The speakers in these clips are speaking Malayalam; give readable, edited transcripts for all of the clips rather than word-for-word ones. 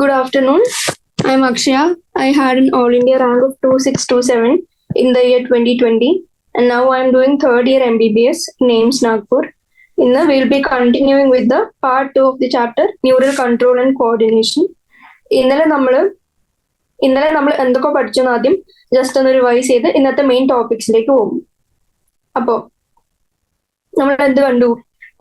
Good afternoon. I am Akshaya. I had an All India rank of 2627 in the year 2020, and now I am doing third year MBBS in AIIMS Nagpur. In the we'll be continuing with the part 2 of the chapter Neural Control and Coordination. ഇന്നലെ നമ്മൾ എന്തൊക്കെ പഠിച്ചു ആദ്യം ജസ്റ്റ് ഒന്ന് റിവൈസ് ചെയ്ത് ഇന്നത്തെ മെയിൻ ടോപ്പിക്സിലേക്ക് പോകും. അപ്പോൾ നമ്മൾ എന്ത് കണ്ടു?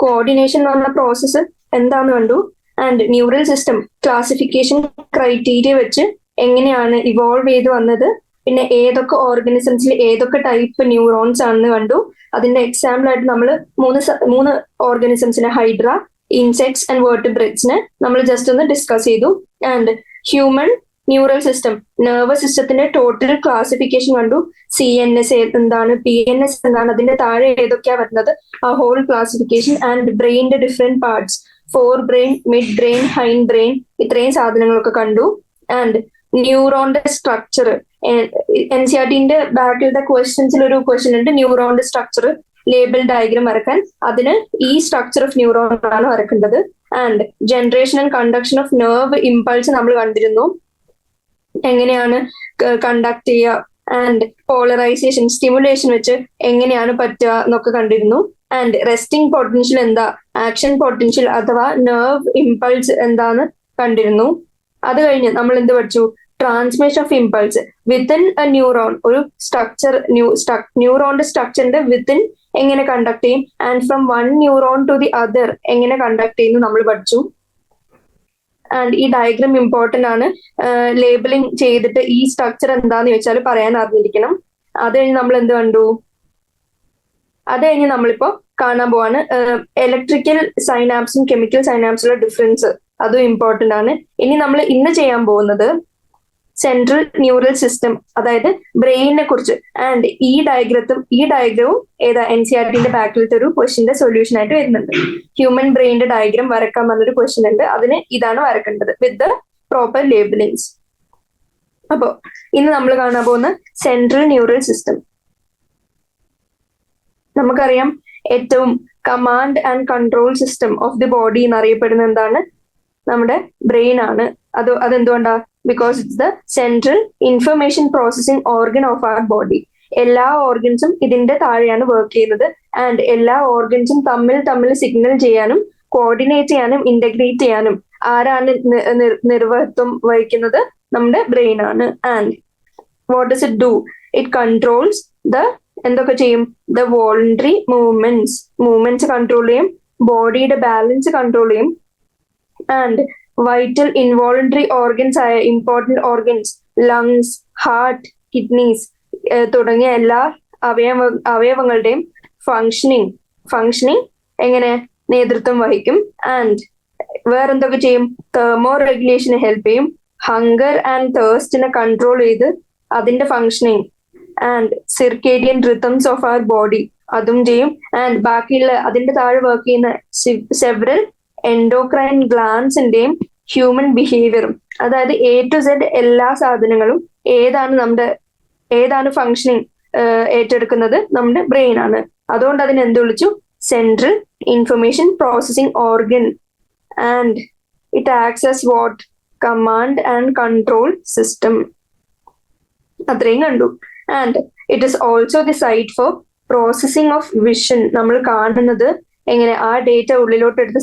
കോർഡിനേഷൻ എന്ന് പറഞ്ഞ പ്രോസസ്സ് എന്താന്ന് കണ്ടു. And neural system classification criteria വെച്ച് എങ്ങനെയാണ് ഇവോൾവ് ചെയ്ത് വന്നത്, പിന്നെ ഏതൊക്കെ ഓർഗാനിസംസിൽ ഏതൊക്കെ ടൈപ്പ് ന്യൂറോൺസ് ആണെന്ന് കണ്ടു. അതിന്റെ എക്സാമ്പിൾ ആയിട്ട് നമ്മൾ മൂന്ന് ഓർഗാനിസംസിനെ, ഹൈഡ്ര, ഇൻസെക്ട്സ് ആൻഡ് വേർട്ടിബ്രേറ്റ്സിനെ നമ്മൾ ജസ്റ്റ് ഒന്ന് ഡിസ്കസ് ചെയ്തു. And human neural system, nervous സിസ്റ്റത്തിന്റെ ടോട്ടൽ ക്ലാസിഫിക്കേഷൻ കണ്ടു. CNS എന്താണ്, PNS എന്താണ്, അതിന്റെ താഴെ ഏതൊക്കെയാ വരുന്നത്, ആ ഹോൾ ക്ലാസിഫിക്കേഷൻ. ആൻഡ് ബ്രെയിനിന്റെ different parts, four brain, mid brain, hind brain, ഇത്രയും സാധനങ്ങളൊക്കെ കണ്ടു. ആൻഡ് ന്യൂറോണിന്റെ സ്ട്രക്ചർ, NCERTന്റെ ബാക്കിലത്തെ ക്വസ്റ്റ്യൻസിൽ ഒരു ക്വസ്റ്റ്യൻ ഉണ്ട്, ന്യൂറോണിന്റെ സ്ട്രക്ചർ ലേബൽ ഡയഗ്രാം വരക്കാൻ. അതിന് ഈ സ്ട്രക്ചർ ഓഫ് ന്യൂറോൺ ആണ് വരക്കേണ്ടത്. And generation and conduction of nerve impulse നമ്മൾ കണ്ടിരുന്നു, എങ്ങനെയാണ് കണ്ടക്ട് ചെയ്യുക. ആൻഡ് പോളറൈസേഷൻ, സ്റ്റിമുലേഷൻ വെച്ച് എങ്ങനെയാണ് പറ്റുക എന്നൊക്കെ കണ്ടിരുന്നു. ആൻഡ് റെസ്റ്റിംഗ് പൊട്ടൻഷ്യൽ എന്താ, ആക്ഷൻ പൊട്ടൻഷ്യൽ അഥവാ നെർവ് ഇമ്പൾസ് എന്താന്ന് കണ്ടിരുന്നു. അത് കഴിഞ്ഞ് നമ്മൾ എന്ത് പഠിച്ചു? Transmission of impulse within a neuron, ഒരു സ്ട്രക്ചർ, ന്യൂറോണിന്റെ സ്ട്രക്ചറിന്റെ വിത്തിൻ എങ്ങനെ കണ്ടക്ട് ചെയ്യും, and from one neuron to the other എങ്ങനെ കണ്ടക്ട് ചെയ്യുന്നു നമ്മൾ പഠിച്ചു. ആൻഡ് ഈ ഡയഗ്രാം ഇമ്പോർട്ടന്റ് ആണ്, ലേബലിംഗ് ചെയ്തിട്ട് ഈ സ്ട്രക്ചർ എന്താന്ന് ചോദിച്ചാൽ പറയാൻ അറിഞ്ഞിരിക്കണം. അത് കഴിഞ്ഞ് നമ്മൾ എന്ത് കണ്ടു? അത് കഴിഞ്ഞ് നമ്മളിപ്പോ കാണാൻ പോവാണ് ഇലക്ട്രിക്കൽ സൈനാപ്സും കെമിക്കൽ സൈനാപ്സിലുള്ള ഡിഫറൻസ്, അതും ഇമ്പോർട്ടന്റ് ആണ്. ഇനി നമ്മൾ ഇന്ന് ചെയ്യാൻ പോകുന്നത് സെൻട്രൽ ന്യൂറൽ സിസ്റ്റം, അതായത് ബ്രെയിനിനെ കുറിച്ച്. ആൻഡ് ഈ ഡയഗ്രവും ഏതാ, NCERTന്റെ ബാക്കിലത്തെ ഒരു ക്വസ്റ്റിന്റെ സൊല്യൂഷൻ ആയിട്ട് വരുന്നുണ്ട്. ഹ്യൂമൻ ബ്രെയിനിന്റെ ഡയഗ്രാം വരക്കാൻ പറഞ്ഞൊരു ക്വസ്റ്റ്യൻ ഉണ്ട്, അതിന് ഇതാണ് വരക്കേണ്ടത് വിത്ത് ദ പ്രോപ്പർ ലേബലിംഗ്സ്. അപ്പോ ഇന്ന് നമ്മൾ കാണാൻ പോകുന്ന സെൻട്രൽ ന്യൂറൽ സിസ്റ്റം, നമുക്കറിയാം ഏറ്റവും command and control system of the body എന്നറിയപ്പെടുന്ന എന്താണ്? നമ്മുടെ ബ്രെയിൻ ആണ്. അതെന്തുകൊണ്ടാ? Because it's the central information processing organ of our body. എല്ലാ ഓർഗൻസും ഇതിന്റെ താഴെയാണ് വർക്ക് ചെയ്യുന്നത്. ആൻഡ് എല്ലാ ഓർഗൻസും തമ്മിൽ സിഗ്നൽ ചെയ്യാനും കോർഡിനേറ്റ് ചെയ്യാനും ഇന്റഗ്രേറ്റ് ചെയ്യാനും ആരാണ് നിർവഹത്വം വഹിക്കുന്നത്? നമ്മുടെ ബ്രെയിൻ ആണ്. And what does it do? It controls the എന്തൊക്കെ ചെയ്യും? ദ വോളണ്ടറി മൂവ്മെന്റ്സ് കൺട്രോൾ ചെയ്യും, ബോഡിയുടെ ബാലൻസ് കൺട്രോൾ ചെയ്യും. ആൻഡ് വൈറ്റൽ ഇൻവോളണ്ടറി ഓർഗൻസ് ആയ important organs, lungs, heart, kidneys തുടങ്ങിയ എല്ലാ അവയവങ്ങളുടെയും ഫങ്ഷനിങ് എങ്ങനെ നേതൃത്വം വഹിക്കും. ആൻഡ് വേറെന്തൊക്കെ ചെയ്യും? തെർമോ റെഗുലേഷന് ഹെൽപ്പ് ചെയ്യും, ഹങ്കർ ആൻഡ് തേഴ്സ്റ്റിനെ കൺട്രോൾ ചെയ്ത് അതിന്റെ functioning. And circadian rhythms of our body അതും ചെയ്യും. ആൻഡ് ബാക്കിയുള്ള അതിന്റെ താഴെ വർക്ക് ചെയ്യുന്ന സെവറൽ എൻഡോക്രൈൻ ഗ്ലാൻസിന്റെയും ഹ്യൂമൻ ബിഹേവിയറും, അതായത് A to Z എല്ലാ സാധനങ്ങളും ഏതാണ് ഫങ്ഷനിങ് ഏറ്റെടുക്കുന്നത്? നമ്മുടെ ബ്രെയിൻ ആണ്. അതുകൊണ്ട് അതിന് എന്ത് വിളിച്ചു? Central information processing organ. And it acts as what? Command and control system. അത്രയും കണ്ടു. And it is also the site for processing of vision. നമ്മൾ കാണുന്നത് എങ്ങനെ, ആ ഡേറ്റ ഉള്ളിലോട്ടെടുത്ത്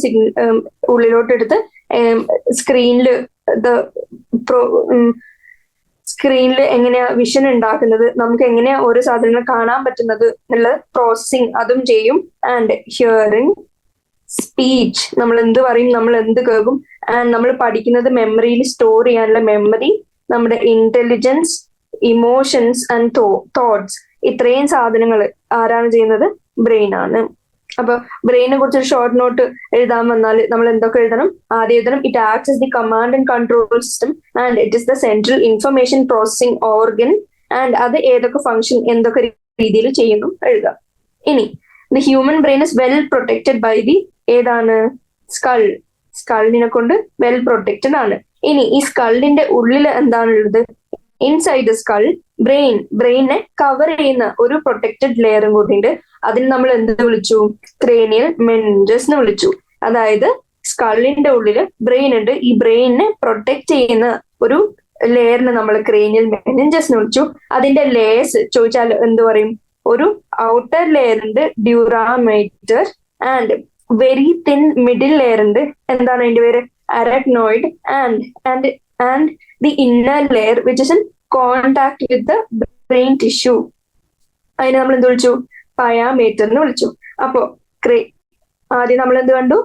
സ്ക്രീനിൽ എങ്ങനെയാ വിഷൻ ഉണ്ടാക്കുന്നത്, നമുക്ക് എങ്ങനെയാ ഓരോ സാധനങ്ങൾ കാണാൻ പറ്റുന്നത് എന്നുള്ള പ്രോസസ്സിങ് അതും ചെയ്യും. ആൻഡ് ഹിയറിംഗ്, സ്പീച്ച്, നമ്മൾ എന്ത് പറയും, നമ്മൾ എന്ത് കേൾക്കും. ആൻഡ് നമ്മൾ പഠിക്കുന്നത് മെമ്മറിയിൽ സ്റ്റോർ ചെയ്യാനുള്ള മെമ്മറി, നമ്മുടെ ഇന്റലിജൻസ്, ഇമോഷൻസ് ആൻഡ് തോട്ട്സ്, ഇത്രയും സാധനങ്ങൾ ആരാണ് ചെയ്യുന്നത്? ബ്രെയിൻ ആണ്. അപ്പൊ ബ്രെയിനെ കുറിച്ച് ഒരു ഷോർട്ട് നോട്ട് എഴുതാൻ വന്നാൽ നമ്മൾ എന്തൊക്കെ എഴുതണം? ആദ്യം എഴുതണം it acts as the command and control system and it is the central information processing organ. And അത് ഏതൊക്കെ ഫംഗ്ഷൻ എന്തൊക്കെ രീതിയിൽ ചെയ്യുന്നു എഴുതാം. ഇനി the human brain is well protected by the ഏതാണ്? സ്കള്ളിനെ കൊണ്ട് വെൽ പ്രൊട്ടക്റ്റഡ് ആണ്. ഇനി ഈ സ്കള്ളിന്റെ ഉള്ളിൽ എന്താണുള്ളത്? ഇൻസൈഡ് ദ സ്കൾ ബ്രെയിനെ കവർ ചെയ്യുന്ന ഒരു പ്രൊട്ടക്റ്റഡ് ലെയറും കൂടി ഉണ്ട്. അതിന് നമ്മൾ എന്ത് വിളിച്ചു? ക്രേനിയൽ മെനിഞ്ചസ് എന്ന് വിളിച്ചു. അതായത് സ്കള്ളിന്റെ ഉള്ളിൽ ബ്രെയിൻ ഉണ്ട്. ഈ ബ്രെയിനിനെ പ്രൊട്ടക്ട് ചെയ്യുന്ന ഒരു ലെയറിന് നമ്മൾ ക്രേനിയൽ മെനിഞ്ചസ് എന്ന് വിളിച്ചു. അതിന്റെ ലേയേഴ്സ് ചോദിച്ചാൽ എന്ത് പറയും? ഒരു ഔട്ടർ ലെയർ ഉണ്ട് dura mater, and very thin middle layer ഉണ്ട്, എന്താണ് അതിന്റെ പേര്? Arachnoid, and the inner layer which is in contact with the brain tissue. അതിനെ നമ്മൾ എന്ത് വിളിച്ചു? പയാമേറ്റർ എന്ന് വിളിച്ചു. അപ്പോ ആദ്യം നമ്മൾ എന്ത് കണ്ടു?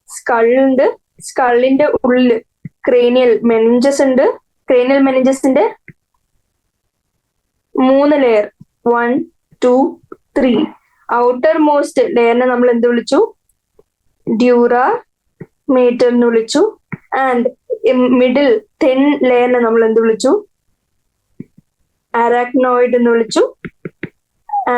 സ്കള്ളുണ്ട്, സ്കള്ളിന്റെ ഉള്ളില് ക്രേനിയൽ മെനിഞ്ചസ് ഉണ്ട്. ക്രേനിയൽ മെനിഞ്ചസിന്റെ 3 ലെയർ, 1, 2, 3. ഔട്ടർ മോസ്റ്റ് ലെയറിനെ നമ്മൾ എന്ത് വിളിച്ചു? ഡ്യൂറാമേറ്റർ എന്ന് വിളിച്ചു. ആൻഡ് മിഡിൽ തിൻ ലെയറിനെ നമ്മൾ എന്ത് വിളിച്ചു? അരാക്നോയിഡ് എന്ന് വിളിച്ചു.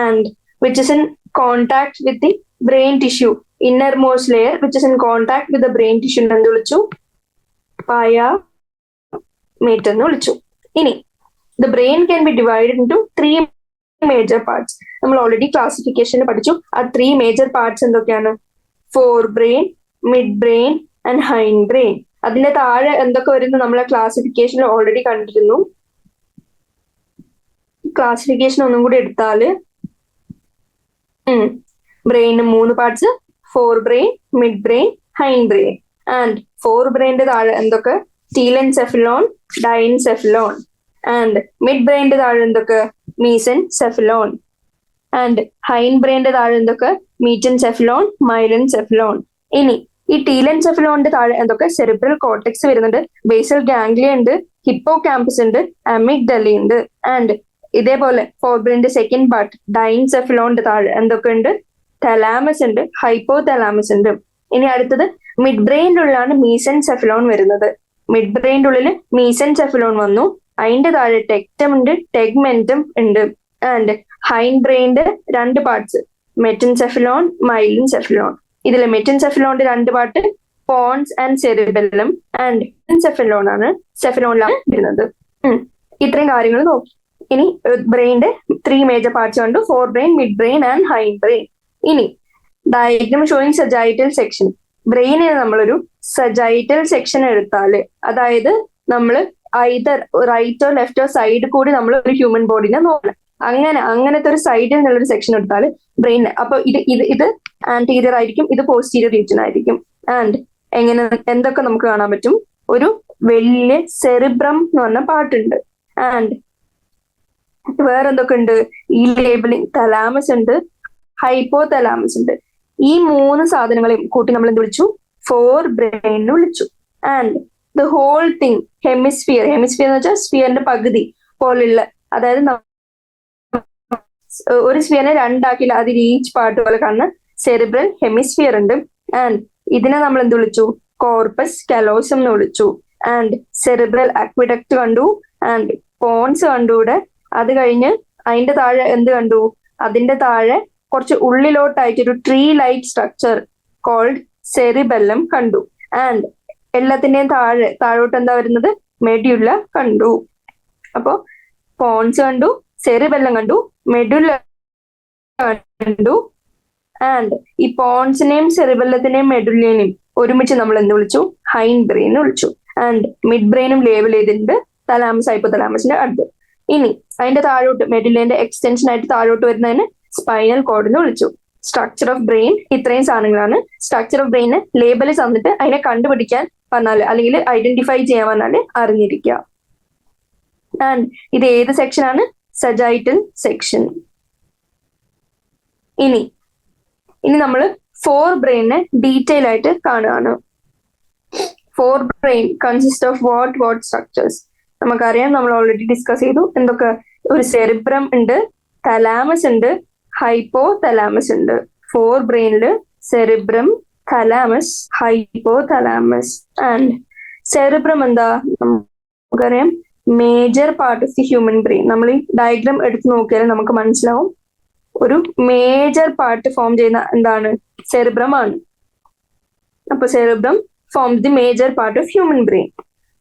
And which is in contact with the brain tissue, innermost layer which is in contact with the brain tissue എന്ത് വിളിച്ചു? പയാമേറ്റർ എന്ന് വിളിച്ചു. ഇനി the brain can be divided into 3 major parts. നമ്മൾ ഓൾറെഡി ക്ലാസിഫിക്കേഷനിൽ പഠിച്ചു. ആ 3 മേജർ പാർട്സ് എന്തൊക്കെയാണ്? Four brain, mid brain and hind brain. അതിന്റെ താഴെ എന്തൊക്കെ വരുന്നു നമ്മളെ ക്ലാസിഫിക്കേഷനിൽ ഓൾറെഡി കണ്ടിരുന്നു. ക്ലാസിഫിക്കേഷൻ ഒന്നും കൂടി എടുത്താല് ബ്രെയിന് 3 parts: four brain, mid brain, hind brain. And forebrain താഴെ എന്തൊക്കെ? ടീലെൻസെഫലോൺ, ഡൈൻസെഫലോൺ. ആൻഡ് മിഡ് ബ്രെയിന്റെ താഴെ എന്തൊക്കെ? മീസെൻസെഫലോൺ. ആൻഡ് ഹൈൻഡ് ബ്രെയിന്റെ താഴെ എന്തൊക്കെ? മീറ്റൻസെഫലോൺ, മൈലൻസെഫലോൺ. ഇനി ഈ ടീലെൻസെഫലോണിന്റെ താഴെ എന്തൊക്കെ? സെറിബ്രൽ കോർട്ടെക്സ് വരുന്നുണ്ട്, ബേസൽ ഗാംഗ്ലിയ ഉണ്ട്, ഹിപ്പോ ക്യാമ്പസ് ഉണ്ട്, അമിഗ്ഡല ഉണ്ട്. ആൻഡ് ഇതേപോലെ ഫോർ ബ്രെയിന്റെ സെക്കൻഡ് പാർട്ട് ഡൈൻസെഫലോണിന്റെ താഴെ എന്തൊക്കെ ഉണ്ട്? തലാമസ് ഉണ്ട്, ഹൈപ്പോ തലാമസ് ഉണ്ട്. ഇനി അടുത്തത് മിഡ് ബ്രെയിൻ്റെ ഉള്ളിലാണ് മീസെൻസെഫലോൺ വരുന്നത്. മിഡ് ബ്രെയിൻ്റെ ഉള്ളിൽ മീസെൻസെഫലോൺ വന്നു. അതിന്റെ താഴെ ടെക്ടം ഉണ്ട്, ടെഗ്മെന്റം ഉണ്ട്. And hind ബ്രെയിന്റെ 2 parts: metencephalon, myelencephalon. ഇതിലെ മെറ്റൻസെഫലോണിന്റെ 2 part pons and cerebellum, and സെഫലോണിലാണ് വരുന്നത്. ഇത്രയും കാര്യങ്ങൾ നോക്കി. ഇനി ബ്രെയിന്റെ 3 മേജർ പാർട്സ് കണ്ടു: four brain, mid brain and hind brain. ഇനി ഡയഗ്രം ഷോയിങ് സജൈറ്റൽ സെക്ഷൻ. ബ്രെയിനിന് നമ്മളൊരു സജൈറ്റൽ സെക്ഷൻ എടുത്താല്, അതായത് നമ്മൾ ഐദർ റൈറ്റോ ലെഫ്റ്റോ സൈഡ് കൂടി നമ്മൾ ഒരു ഹ്യൂമൻ ബോഡിനെ നോക്കണം. അങ്ങനത്തെ ഒരു സൈഡിൽ നിന്നുള്ളൊരു സെക്ഷൻ എടുത്താൽ ബ്രെയിൻ, അപ്പൊ ഇത് ആന്റീരിയർ ആയിരിക്കും, ഇത് പോസ്റ്റീരിയർ റീജിയൻ ആയിരിക്കും. ആൻഡ് എന്തൊക്കെ നമുക്ക് കാണാൻ പറ്റും? ഒരു വലിയ സെറിബ്രം എന്ന് പറഞ്ഞ പാർട്ടുണ്ട്. ആൻഡ് വേറെന്തൊക്കെ ഉണ്ട്? ഈ ലേബിളിംഗ് തലാമസ് ഉണ്ട്, ഹൈപ്പോ തലാമസ് ഉണ്ട്. ഈ 3 സാധനങ്ങളെയും കൂട്ടി നമ്മൾ എന്ത് വിളിച്ചു? ഫോർ ബ്രെയിൻ എന്ന് വിളിച്ചു. And the whole thing hemisphere എന്ന് വെച്ചാൽ സ്ഫിയറിന്റെ പകുതി പോലുള്ള, അതായത് ഒരു സ്ഫിയറിനെ 2 ആക്കില്ല, അതിൽ ഈച്ച് പാർട്ട് പോലെ കാണുന്ന സെറിബ്രൽ ഹെമിസ്ഫിയർ ഉണ്ട്. ആൻഡ് ഇതിനെ നമ്മൾ എന്ത് വിളിച്ചു? കോർപ്പസ് കാലോസം എന്ന് വിളിച്ചു. ആൻഡ് സെറിബ്രൽ അക്വിഡക്ട് കണ്ടു, ആൻഡ് പോൺസ് കണ്ടു ഇവിടെ. അത് കഴിഞ്ഞ് അതിന്റെ താഴെ എന്ത് കണ്ടു? അതിന്റെ താഴെ കുറച്ച് ഉള്ളിലോട്ടായിട്ടൊരു tree like structure called cerebellum കണ്ടു. ആൻഡ് എല്ലാത്തിന്റെയും താഴോട്ട് എന്താ വരുന്നത്? മെഡ്യുല കണ്ടു. അപ്പോ പോൺസ് കണ്ടു, സെറിബെല്ലം കണ്ടു, മെഡുല കണ്ടു. ആൻഡ് ഈ പോൺസിനെയും സെറിബെല്ലത്തിനെയും മെഡുലിനെയും ഒരുമിച്ച് നമ്മൾ എന്ത് വിളിച്ചു? ഹൈൻഡ് ബ്രെയിൻ എന്ന് വിളിച്ചു. ആൻഡ് മിഡ് ബ്രെയിനും ലേബിൾ ചെയ്തിട്ടുണ്ട്, തലാമസ് ഹൈപ്പോ തലാമസിന്റെ അടുത്ത്. ഇനി അതിന്റെ താഴോട്ട് മെഡുലേന്റെ എക്സ്റ്റൻഷൻ ആയിട്ട് താഴോട്ട് വരുന്നതിന് സ്പൈനൽ കോഡ് എന്ന് വിളിച്ചു. സ്ട്രക്ചർ ഓഫ് ബ്രെയിൻ ഇത്രയും സാധനങ്ങളാണ്. സ്ട്രക്ചർ ഓഫ് ബ്രെയിന് ലേബൽ തന്നിട്ട് അതിനെ കണ്ടുപിടിക്കാൻ പറഞ്ഞാല്, അല്ലെങ്കിൽ ഐഡന്റിഫൈ ചെയ്യാൻ പറഞ്ഞാല് അറിഞ്ഞിരിക്കുക. ആൻഡ് ഇത് ഏത് സെക്ഷൻ ആണ്? Sagittal section. ഇനി നമ്മൾ ഫോർ ബ്രെയിനെ ഡീറ്റെയിൽ ആയിട്ട് കാണുകയാണ്. Forebrain consist of what structures? നമുക്കറിയാം, നമ്മൾ ഓൾറെഡി ഡിസ്കസ് ചെയ്തു. എന്തൊക്കെ? ഒരു സെറിബ്രം ഉണ്ട്, തലാമസ് ഉണ്ട്, ഹൈപ്പോ തലാമസ് ഉണ്ട്. ഫോർ ബ്രെയിനില് cerebrum, thalamus, hypothalamus. And cerebrum എന്താ? നമുക്കറിയാം, major part of the human brain. നമ്മൾ ഈ ഡയഗ്രാം എടുത്ത് നോക്കിയാൽ നമുക്ക് മനസ്സിലാവും. ഒരു മേജർ പാർട്ട് ഫോം ചെയ്യുന്ന എന്താണ്? സെറിബ്രം ആണ്. അപ്പൊ cerebrum forms the major part of human brain.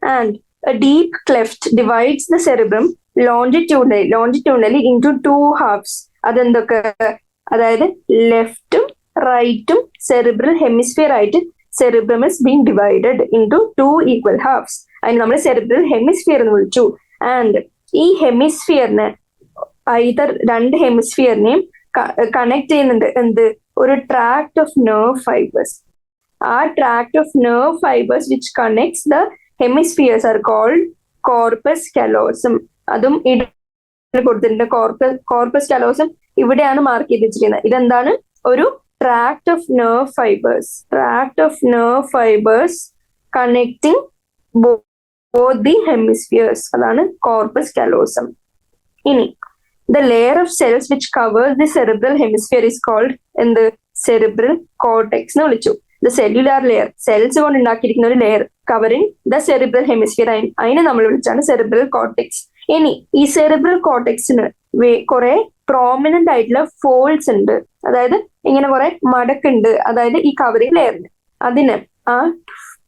And a deep cleft divides the cerebrum longitudinally into 2 halves. അതെന്തൊക്കെ? അതായത് ലെഫ്റ്റും റൈറ്റും സെറിബ്രൽ ഹെമിസ്ഫിയർ ആയിട്ട് cerebrum is being divided into two equal halves. അതിന് നമ്മൾ cerebral hemisphere എന്ന് വിളിച്ചു. ആൻഡ് ഈ ഹെമിസ്ഫിയറിനെ ഐതർ രണ്ട് ഹെമിസ്ഫിയറിനെയും കണക്ട് ചെയ്യുന്നുണ്ട് എന്ത്, ഒരു ട്രാക്ട് ഓഫ് നെർവ് ഫൈബേഴ്സ്. ആ tract of nerve fibres which connects the hemispheres are called corpus callosum. അതും കൊടുത്തിട്ടുണ്ട്. കോർപ്പസ് കാലോസം ഇവിടെയാണ് മാർക്ക് ചെയ്ത് വെച്ചിരിക്കുന്നത്. ഇതെന്താണ്, ഒരു tract of nerve fibers connecting both the hemispheres. അതാണ് corpus callosum. ഇനി the layer of cells which covers the cerebral hemisphere is called എന്ത്, cerebral cortex എന്ന് വിളിച്ചു. the cellular layer, cells കൊണ്ട് ഉണ്ടാക്കിയിരിക്കുന്ന ഒരു layer covering the cerebral hemisphere, അതിനെ നമ്മൾ വിളിച്ചാണ് cerebral cortex. ഇനി ഈ cerebral cortexന് കുറെ പ്രോമിനന്റ് ആയിട്ടുള്ള ഫോൾഡ്സ് ഉണ്ട്, അതായത് ഇങ്ങനെ കുറെ മടക്കുണ്ട്, അതായത് ഈ കവറിംഗ് ലെയറിന്. അതിന് ആ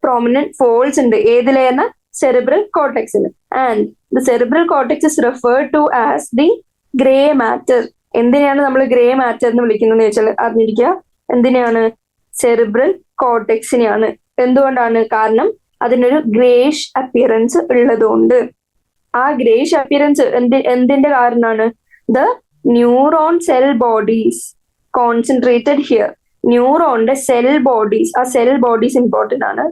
പ്രോമിനന്റ് ഫോൾഡ്സ് ഉണ്ട്. ഏത് ലെയറിന്, സെറിബ്രൽ കോർട്ടെക്സിന്. And the cerebral cortex is referred to as the grey matter. എന്തിനാണ് നമ്മൾ ഗ്രേ മാറ്റർ എന്ന് വിളിക്കുന്നത് വെച്ചാൽ അറിഞ്ഞിരിക്കുക. എന്തിനാണ്, സെറിബ്രൽ കോർട്ടെക്സിനെയാണ്. എന്തുകൊണ്ടാണ്, കാരണം അതിനൊരു ഗ്രേഷ് അപ്പിയറൻസ് ഉള്ളതുകൊണ്ട്. ആ ഗ്രേഷ് അപ്പിയറൻസ് എന്തിന്റെ കാരണമാണ്, the neuron cell bodies concentrated here. ന്യൂറോണിന്റെ സെൽ ബോഡീസ്, ആ സെൽ ബോഡീസ് ഇമ്പോർട്ടന്റ് ആണ്.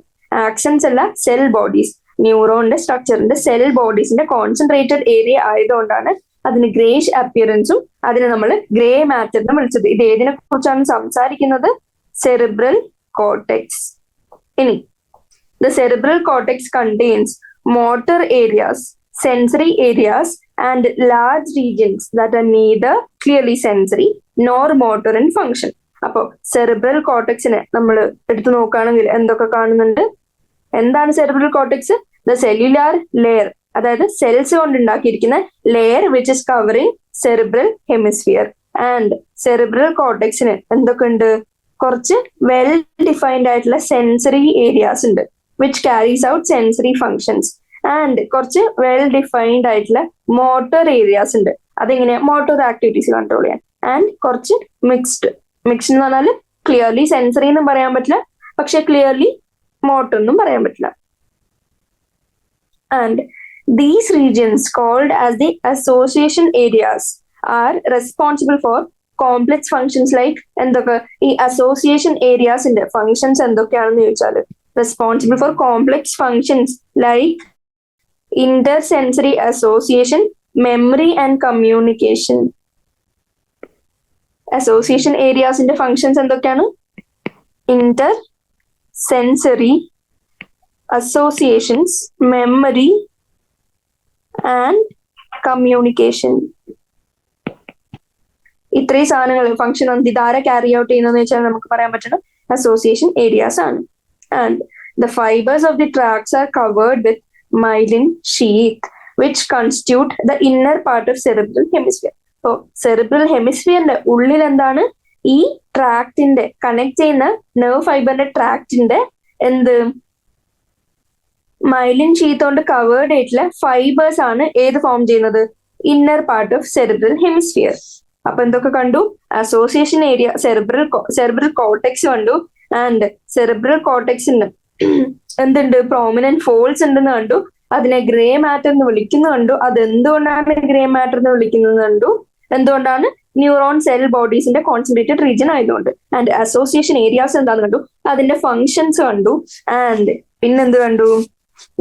ആക്ഷൻസ് അല്ല, സെൽ ബോഡീസ്. ന്യൂറോണിന്റെ സ്ട്രക്ചറിന്റെ സെൽ ബോഡീസിന്റെ കോൺസെൻട്രേറ്റഡ് ഏരിയ ആയതുകൊണ്ടാണ് അതിന് ഗ്രേഷ് അപ്പിയറൻസും അതിനെ നമ്മൾ ഗ്രേ മാറ്റർ എന്ന് വിളിച്ചത്. ഇത് ഏതിനെ കുറിച്ചാണ് സംസാരിക്കുന്നത്, സെറിബ്രൽ കോർട്ടെക്സ്. ഇനി the cerebral cortex contains motor areas, sensory areas and large regions that are neither clearly sensory nor motor in function. അപ്പോ സെറിബ്രൽ കോർട്ടെക്സിനെ നമ്മൾ എടുത്തു നോക്കുകയാണെങ്കിൽ എന്തൊക്കെ കാണുന്നുണ്ട്. എന്താണ് cerebral cortex? The cellular layer, അതായത് സെൽസ് കൊണ്ട് ഉണ്ടാക്കിയിരിക്കുന്ന layer which is covering cerebral hemisphere. And cerebral കോർട്ടെക്സിന് എന്തൊക്കെ ഉണ്ട്, കുറച്ച് വെൽ ഡിഫൈൻഡ് ആയിട്ടുള്ള സെൻസറി ഏരിയാസ് ഉണ്ട് which carries out sensory functions. And കുറച്ച് വെൽ ഡിഫൈൻഡ് ആയിട്ടുള്ള മോട്ടോർ ഏരിയാസ് ഉണ്ട്, അതെങ്ങനെയാ, മോട്ടോർ ആക്ടിവിറ്റീസ് കൺട്രോൾ ചെയ്യാൻ. ആൻഡ് കുറച്ച് മിക്സ്ഡ് എന്ന് പറഞ്ഞാൽ ക്ലിയർലി സെൻസറി എന്നും പറയാൻ പറ്റില്ല, പക്ഷെ ക്ലിയർലി മോട്ടോർ എന്നും പറയാൻ പറ്റില്ല. And these regions called as the association areas are responsible for complex functions like എന്തൊക്കെ, ഈ അസോസിയേഷൻ ഏരിയാസിന്റെ ഫങ്ഷൻസ് എന്തൊക്കെയാണെന്ന് ചോദിച്ചാൽ responsible for complex functions like intersensory association, memory and communication. Association areas ന്റെ functions എന്തൊക്കെയാണ്, intersensory associations, memory and communication. ഇത്രയും സാധനങ്ങൾ ഫംഗ്ഷൻ ഇതാരെ ക്യാരി ഔട്ട് ചെയ്യുന്നതെന്ന് വെച്ചാൽ നമുക്ക് പറയാൻ പറ്റുന്ന അസോസിയേഷൻ ഏരിയാസ് ആണ്. And the fibres of the tracks R covered with myelin sheath which constitute the inner part of cerebral hemisphere. So cerebral hemisphere ഉള്ളിൽ എന്താണ്, ഈ ട്രാക്റ്റിന്റെ കണക്ട് ചെയ്യുന്ന നെർവ് ഫൈബറിന്റെ ട്രാക്റ്റിന്റെ എന്ത്, മൈലിൻ ഷീത്ത് കൊണ്ട് കവേർഡ് ആയിട്ടുള്ള ഫൈബേഴ്സ് ആണ് ഏത് ഫോം ചെയ്യുന്നത്, inner part of cerebral hemisphere. അപ്പൊ എന്തൊക്കെ കണ്ടു, അസോസിയേഷൻ ഏരിയ, സെറിബ്രൽ കോർട്ടെക്സ് കണ്ടു. ആൻഡ് സെറിബ്രൽ കോർട്ടെക്സിന് എന്തുണ്ട്, പ്രോമിനന്റ് ഫോൾഡ്സ് ഉണ്ടെന്ന് കണ്ടു. അതിനെ ഗ്രേ മാറ്റർ എന്ന് വിളിക്കുന്നു കണ്ടു. അത് എന്തുകൊണ്ടാണ് ഗ്രേ മാറ്റർ എന്ന് വിളിക്കുന്നത് കണ്ടു. എന്തുകൊണ്ടാണ്, ന്യൂറോൺ സെൽ ബോഡീസിന്റെ കോൺസെൻട്രേറ്റഡ് റീജിയൻ ആയതുകൊണ്ട്. ആൻഡ് അസോസിയേഷൻ ഏരിയാസ് എന്താന്ന് കണ്ടു, അതിന്റെ ഫങ്ഷൻസ് കണ്ടു. ആൻഡ് പിന്നെന്ത് കണ്ടു,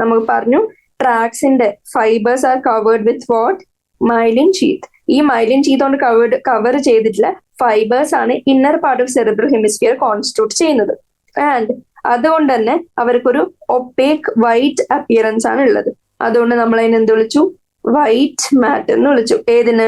നമുക്ക് പറഞ്ഞു ട്രാക്സിന്റെ fibres are covered with what, myelin sheath. ഈ മൈലിൻ ഷീത്ത് കൊണ്ട് കവർ ചെയ്തിട്ടുള്ള ഫൈബേഴ്സ് ആണ് inner part of cerebral hemisphere constitute ചെയ്യുന്നത്. ആൻഡ് അതുകൊണ്ട് തന്നെ അവർക്കൊരു ഒപ്പേക്ക് വൈറ്റ് അപ്പിയറൻസ് ആണ് ഉള്ളത്. അതുകൊണ്ട് നമ്മൾ അതിനെ എന്ത് വിളിച്ചു, വൈറ്റ് മാറ്റർ എന്ന് വിളിച്ചു. ഏതിന്,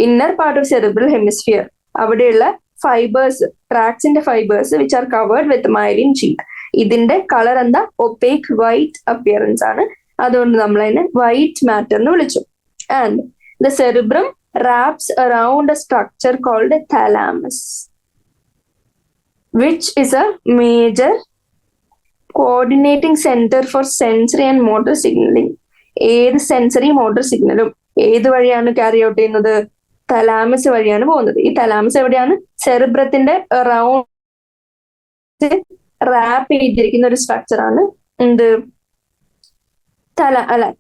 inner part of cerebral hemisphere, അവിടെയുള്ള ഫൈബേഴ്സ്, ട്രാക്സിന്റെ fibres which are covered with myelin sheath. ഇതിന്റെ കളർ എന്താ, ഒപ്പേക്ക് വൈറ്റ് അപ്പിയറൻസ് ആണ്. അതുകൊണ്ട് നമ്മൾ അതിനെ വൈറ്റ് മാറ്റർ എന്ന് വിളിച്ചു. And the cerebrum wraps around a structure called a thalamus, which is a major coordinating center for sensory and motor signaling. ഏത് സെൻസറി മോട്ടോർ സിഗ്നലും ഏത് വഴിയാണ് ക്യാരി ഔട്ട് ചെയ്യുന്നത്, തലാമസ് വഴിയാണ് പോകുന്നത്. ഈ തലാമസ് എവിടെയാണ്, സെറിബ്രത്തിന്റെ അറൌണ്ട് റാപ്പ് ചെയ്തിരിക്കുന്ന ഒരു സ്ട്രക്ചറാണ് എന്ത്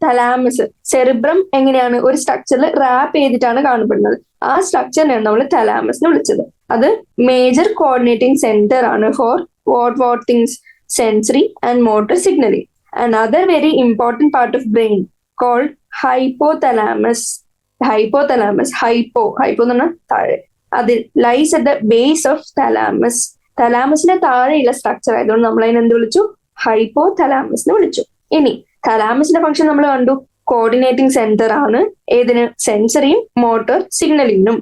തലാമസ്. സെറിബ്രം എങ്ങനെയാണ് ഒരു സ്ട്രക്ചറിൽ റാപ്പ് ചെയ്തിട്ടാണ് കാണപ്പെടുന്നത്. ആ സ്ട്രക്ചറിനെയാണ് നമ്മൾ തലാമസ് എന്ന് വിളിച്ചത്. അത് മേജർ കോർഡിനേറ്റിംഗ് സെന്റർ ആണ് for what things sensory and motor signalling. Another very important part of brain called hypothalamus. Hypo എന്ന് പറഞ്ഞാൽ താഴെ. അത് lies at the base of thalamus. തലാമസിന്റെ താഴെയുള്ള സ്ട്രക്ചർ ആയതുകൊണ്ട് നമ്മൾ അതിനെ എന്ത് വിളിച്ചു? ഹൈപ്പോതലാമസ് എന്ന് വിളിച്ചു. ഇനി തലാമസിന്റെ ഫംഗ്ഷൻ നമ്മൾ കണ്ടു, കോർഡിനേറ്റിംഗ് സെന്റർ ആണ്. ഏതിന്? സെൻസറിയും മോട്ടോർ സിഗ്നലിങ്ങിനും.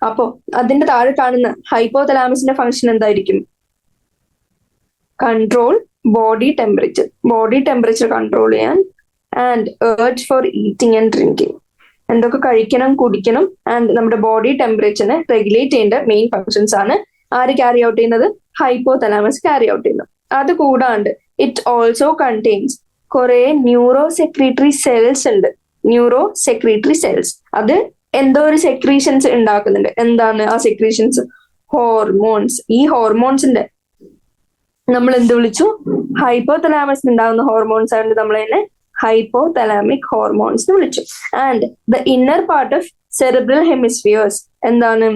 അപ്പോ അതിന്റെ താഴെ കാണുന്ന ഹൈപ്പോതലാമസിന്റെ ഫംഗ്ഷൻ എന്തായിരിക്കും? കൺട്രോൾ ബോഡി ടെമ്പറേച്ചർ കൺട്രോൾ ചെയ്യാൻ, and urge for eating and drinking. എന്തൊക്കെ കഴിക്കണം, കുടിക്കണം, ആൻഡ് നമ്മുടെ ബോഡി ടെമ്പറേച്ചറിനെ റെഗുലേറ്റ് ചെയ്യേണ്ട മെയിൻ ഫങ്ഷൻസ് ആണ് ആര് ക്യാരി ഔട്ട് ചെയ്യുന്നത്? ഹൈപ്പോതലാമസ് ക്യാരി ഔട്ട് ചെയ്യുന്നത്. അത് കൂടാണ്ട് ഇറ്റ് ഓൾസോ കണ്ടെയ്ൻസ് കുറെ ന്യൂറോ സെക്രീറ്ററി സെൽസ് ഉണ്ട്. അത് എന്തോ ഒരു സെക്രീഷൻസ് ഉണ്ടാക്കുന്നുണ്ട്. എന്താണ് ആ സെക്രീഷൻസ്? ഹോർമോൺസ്. ഈ ഹോർമോൺസിന്റെ നമ്മൾ എന്ത് വിളിച്ചു? ഹൈപ്പോതലാമസിൽ ഉണ്ടാകുന്ന ഹോർമോൺസ് ആയതുകൊണ്ട് നമ്മൾ അതിനെ ഹൈപ്പോതലാമിക് ഹോർമോൺസ് എന്ന് വിളിച്ചു. And the inner part of cerebral hemispheres എന്താണ്?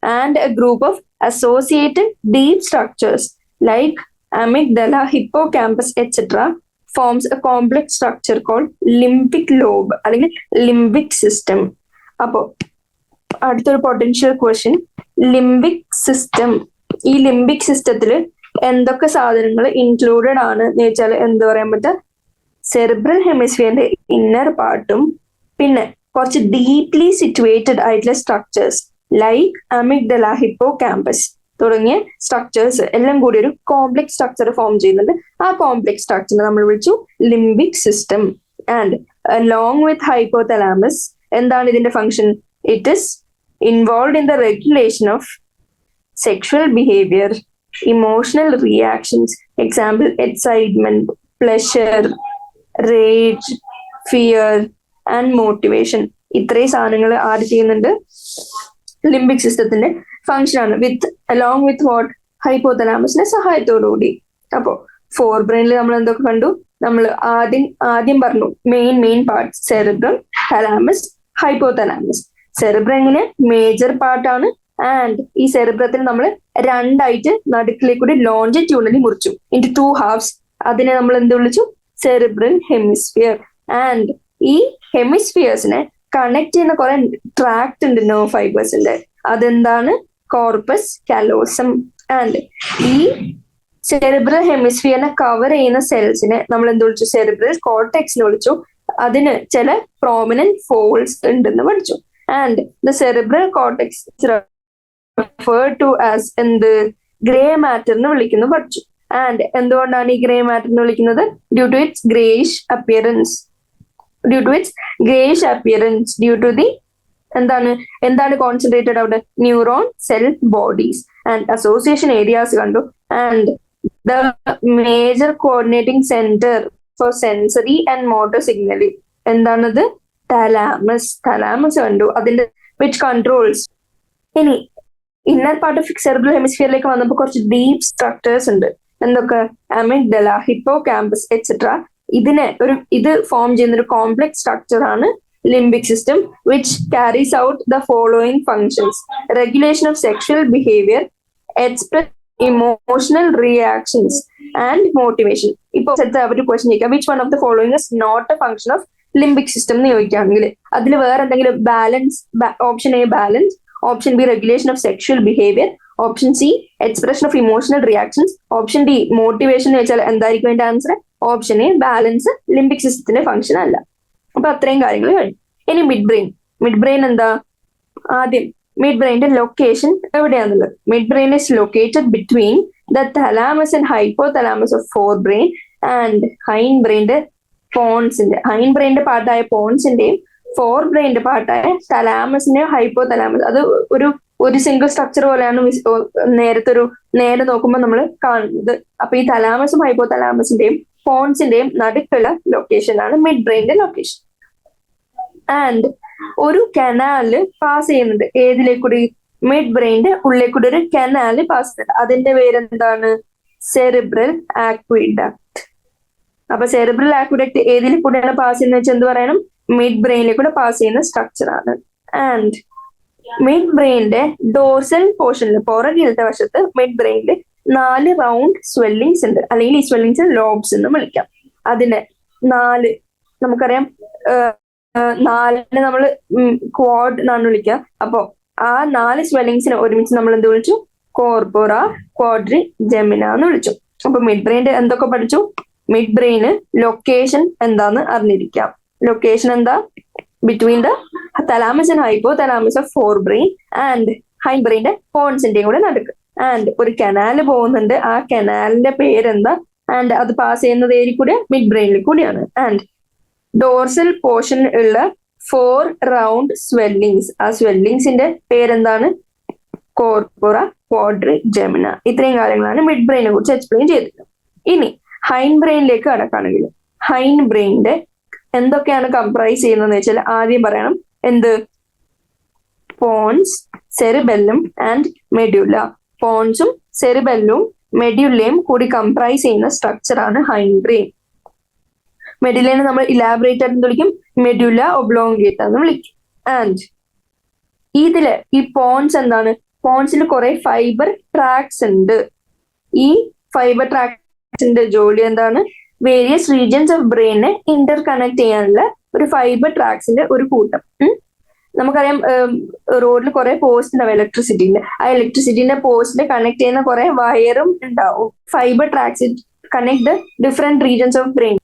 And a group of associated deep structures like amygdala, hippocampus, etc. forms a complex structure called limbic lobe അല്ലെങ്കിൽ ലിംബിക് സിസ്റ്റം. അപ്പോ അടുത്തൊരു പൊട്ടൻഷ്യൽ ക്വസ്റ്റ്യൻ, ലിംബിക് സിസ്റ്റം. ഈ ലിംബിക് സിസ്റ്റത്തിൽ എന്തൊക്കെ സാധനങ്ങൾ ഇൻക്ലൂഡഡ് ആണ് എന്ന് വെച്ചാൽ എന്ത് പറയാൻ പറ്റുക? സെറിബ്രൽ ഹെമിസ്ഫിയറിന്റെ ഇന്നർ പാർട്ടും പിന്നെ കുറച്ച് ഡീപ്ലി സിറ്റുവേറ്റഡ് ആയിട്ടുള്ള സ്ട്രക്ചേഴ്സ് ലൈക്ക് അമിഗ്ഡല, ഹിപ്പോകാമ്പസ് തുടങ്ങിയ സ്ട്രക്ചേഴ്സ് എല്ലാം കൂടി ഒരു കോംപ്ലക്സ് സ്ട്രക്ചർ ഫോം ചെയ്യുന്നുണ്ട്. ആ കോംപ്ലക്സ് സ്ട്രക്ചറിനെ നമ്മൾ വിളിച്ചു limbic system. And along with hypothalamus എന്താണ് ഇതിന്റെ function? It is involve in the regulation of sexual behaviour, emotional reactions, example excitement, pleasure, rage, fear and motivation. ഇത്രയും സാധനങ്ങൾ ആഡ് ചെയ്യുന്നുണ്ട് ലിംബിക് സിസ്റ്റത്തിന്റെ ഫംഗ്ഷൻ ആണ്. Along with what? ഹൈപ്പോതലാമസിന്റെ സഹായത്തോടുകൂടി. അപ്പോ ഫോർ ബ്രെയിനിൽ നമ്മൾ എന്തൊക്കെ കണ്ടു? നമ്മൾ ആദ്യം പറഞ്ഞു main part cerebrum, thalamus, hypothalamus. Cerebrum എങ്ങനെ മേജർ പാർട്ടാണ്. ആൻഡ് ഈ സെറിബ്രത്തിൽ നമ്മൾ രണ്ടായിട്ട് നടുക്കിലേക്കൂടി ലോഞ്ചിറ്റ്യൂണലി മുറിച്ചു ഇൻ ടു ഹാഫ്സ്. അതിനെ നമ്മൾ എന്ത് വിളിച്ചു? Cerebral hemisphere. ആൻഡ് ഈ ഹെമിസ്ഫിയേഴ്സിനെ കണക്ട് ചെയ്യുന്ന കുറെ ട്രാക്ട് ഉണ്ട് നെർവ് ഫൈബേഴ്സിന്റെ. അതെന്താണ്? Corpus callosum. ആൻഡ് ഈ സെറിബ്രൽ ഹെമിസ്ഫിയറിനെ കവർ ചെയ്യുന്ന സെൽസിനെ നമ്മൾ എന്ത് വിളിച്ചു? സെറിബ്രൽ കോർട്ടെക്സ് എന്ന് വിളിച്ചു. അതിന് ചില പ്രോമിനന്റ് ഫോൾസ് ഉണ്ടെന്ന് പഠിച്ചു. And the cerebral cortex referred to as എന്ത്? ഗ്രേ മാറ്റർ എന്ന് വിളിക്കുന്നു പഠിച്ചു. ആൻഡ് എന്തുകൊണ്ടാണ് ഈ ഗ്രേ മാറ്റർ എന്ന് വിളിക്കുന്നത്? Due to its greyish appearance. Due to the എന്താണ് കോൺസെൻട്രേറ്റഡ് അവിടെ? Neuron cell bodies and association areas കണ്ടു. And the major coordinating centre for sensory and motor signalling എന്താണത്? തലാമസ് കണ്ടു. അതിന്റെ വിച്ച് കൺട്രോൾസ്. ഇനി ഇന്നർ പാർട്ട് ഓഫ് സെറിബ്രൽ ഹെമിസ്ഫിയറിലേക്ക് വന്നപ്പോൾ കുറച്ച് ഡീപ് സ്ട്രക്ചേഴ്സ് ഉണ്ട്. എന്തൊക്കെ? Amygdala, hippocampus, etcetera. ഇത് ഫോം ചെയ്യുന്ന ഒരു കോംപ്ലക്സ് സ്ട്രക്ചർ ആണ് limbic system, which carries out the following functions: regulation of sexual behavior, express emotional reactions and motivation. ഇപ്പോൾ ഒരു ക്വസ്റ്റ്യൻ ചോദിക്കാം, which one of the following is not a function of limbic system എന്ന് ചോദിക്കുകയാണെങ്കിൽ അതിൽ വേറെ എന്തെങ്കിലും balance? Option A balance, option B regulation of sexual behaviour, option C expression of emotional reactions, option D motivation എന്ന് വെച്ചാൽ എന്തായിരിക്കും അതിന്റെ answer? Option A balance limbic സിസ്റ്റത്തിന്റെ ഫംഗ്ഷൻ അല്ല. അപ്പൊ അത്രയും കാര്യങ്ങൾ കഴിഞ്ഞു. ഇനി മിഡ് ബ്രെയിൻ എന്താ? ആദ്യം മിഡ് ബ്രെയിന്റെ ലൊക്കേഷൻ എവിടെയാണുള്ളത്? Mid brain is located between the thalamus and hypothalamus of fore brain and hind ബ്രെയിന്റെ പാർട്ടായ പോൺസിന്റെയും ഫോർ ബ്രെയിന്റെ പാർട്ടായ തലാമസിന്റെയും ഹൈപ്പോതലാമസ്. അത് ഒരു സിംഗിൾ സ്ട്രക്ചർ പോലെയാണ് നേരെ നോക്കുമ്പോൾ നമ്മൾ കാണുന്നത്. അപ്പൊ ഈ തലാമസും ഹൈപ്പോതലാമസിന്റെയും പോൺസിന്റെയും നടുക്കുള്ള ലൊക്കേഷൻ ആണ് മിഡ് ബ്രെയിന്റെ ലൊക്കേഷൻ. ആൻഡ് ഒരു കനാല് പാസ് ചെയ്യുന്നുണ്ട്. ഏതിലേക്കൂടി? മിഡ് ബ്രെയിന്റെ ഉള്ളിൽ കൂടി ഒരു കനാല് പാസ് ചെയ്യുന്നുണ്ട്. അതിന്റെ പേരെന്താണ്? സെറിബ്രൽ ആക്വിഡക്ട്. അപ്പൊ സെറിബ്രൽ ആക്വിഡക്ട് ഏതിൽ കൂടെയാണ് പാസ് ചെയ്യുന്നത് വെച്ചാൽ എന്ത് പറയണം? മിഡ് ബ്രെയിനിൽ കൂടെ പാസ് ചെയ്യുന്ന സ്ട്രക്ചർ ആണ്. ആൻഡ് മിഡ് ബ്രെയിനിന്റെ ഡോർസൽ പോർഷനിൽ പുറകിലത്തെ വശത്ത് മിഡ് ബ്രെയിനിൽ 4 റൗണ്ട് സ്വെല്ലിങ്സ് ഉണ്ട്, അല്ലെങ്കിൽ ഈ സ്വെല്ലിങ്സ് ലോബ്സ് എന്ന് വിളിക്കാം. അതിന് 4 നമുക്കറിയാം, 4 നമ്മൾ ക്വാഡ് എന്നാണ് വിളിക്കുക. അപ്പോ ആ 4 സ്വെല്ലിങ്സിനെ ഒരുമിച്ച് നമ്മൾ എന്ത് വിളിച്ചു? കോർപോറ ക്വാഡ്രി ജെമിന എന്ന് വിളിച്ചു. അപ്പൊ മിഡ് ബ്രെയിനിന്റെ എന്തൊക്കെ പഠിച്ചു? മിഡ് ബ്രെയിന് ലൊക്കേഷൻ എന്താന്ന് അറിഞ്ഞിരിക്കാം. ലൊക്കേഷൻ എന്താ? Between the thalamus and hypothalamus of fore brain and hind ബ്രെയിന്റെ പോൺസിന്റെയും കൂടെ നടുക്ക്. ആൻഡ് ഒരു കനാല് പോകുന്നുണ്ട്, ആ കനാലിന്റെ പേരെന്താ? ആൻഡ് അത് പാസ് ചെയ്യുന്നത് ഏരിയ കൂടെ? മിഡ് ബ്രെയിനിൽ കൂടിയാണ്. ആൻഡ് ഡോർസൽ പോർഷൻ ഉള്ള 4 റൗണ്ട് സ്വെല്ലിങ്സ്, ആ സ്വെല്ലിങ്സിന്റെ പേരെന്താണ്? കോർപോറ ക്വാഡ്രി ജെമിന. ഇത്രയും കാര്യങ്ങളാണ് മിഡ് ബ്രെയിനെ കുറിച്ച് എക്സ്പ്ലെയിൻ ചെയ്തത്. ഇനി ഹൈൻഡ് ബ്രെയിനിലേക്ക് കടക്കുകയാണെങ്കിൽ ഹൈൻഡ് ബ്രെയിനിന്റെ എന്തൊക്കെയാണ് കംപ്രൈസ് ചെയ്യുന്നതെന്ന് വെച്ചാൽ ആദ്യം പറയണം. എന്ത്? Pons, cerebellum and medulla. പോൺസും സെറിബെല്ലും മെഡ്യുലയും കൂടി കംപ്രൈസ് ചെയ്യുന്ന സ്ട്രക്ചർ ആണ് ഹൈൻഡ് ബ്രെയിൻ. മെഡ്യുലേനെ നമ്മൾ ഇലാബറേറ്റ് എന്ന് വിളിക്കും, മെഡ്യുല ഒബ്ലോങ്കേറ്റ എന്ന് വിളിക്കും. ആൻഡ് ഇതില് ഈ പോൺസ് എന്താണ്? പോൺസിൽ കുറെ ഫൈബർ ട്രാക്സ് ഉണ്ട്. ഈ ഫൈബർ ട്രാക്സിന്റെ ജോലി എന്താണ്? വേരിയസ് റീജിയൻസ് ഓഫ് ബ്രെയിനെ ഇന്റർ കണക്ട് ചെയ്യാനുള്ള ഒരു ഫൈബർ ട്രാക്സിന്റെ ഒരു കൂട്ടം. നമുക്കറിയാം, റോഡിൽ കുറെ പോസ്റ്റ് ഉണ്ടാവും ഇലക്ട്രിസിറ്റിന്റെ. ആ ഇലക്ട്രിസിറ്റിന്റെ പോസ്റ്റിനെ കണക്ട് ചെയ്യുന്ന കുറെ വയറും ഉണ്ടാവും. Fibre tracks connect different regions of brain.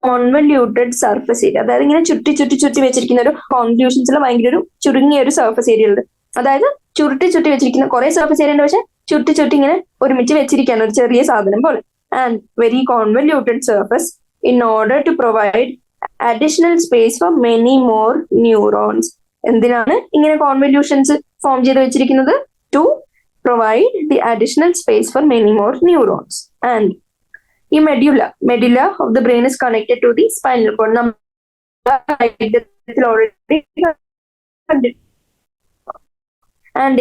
Convoluted surface area, അതായത് ഇങ്ങനെ ചുറ്റി വെച്ചിരിക്കുന്ന ഒരു കോൺവല്യൂഷൻസിൽ ഭയങ്കര ഒരു ചുരുങ്ങിയ ഒരു സർഫസ് ഏരിയ ഉണ്ട്. അതായത് ചുരുട്ടി വെച്ചിരിക്കുന്ന കുറെ സർഫസ് ഏരിയ ഉണ്ട്, പക്ഷെ ചുറ്റി ഇങ്ങനെ ഒരുമിച്ച് വെച്ചിരിക്കുകയാണ് ഒരു ചെറിയ സാധനം പോലെ. And very convoluted surface in order to provide additional space for many more neurons. എന്തിനാണ് ഇങ്ങനെ കോൺവല്യൂഷൻസ് ഫോം ചെയ്ത് വെച്ചിരിക്കുന്നത്? To provide the additional space for many more neurons. And ഈ medulla of the brain is connected to the spinal cord. And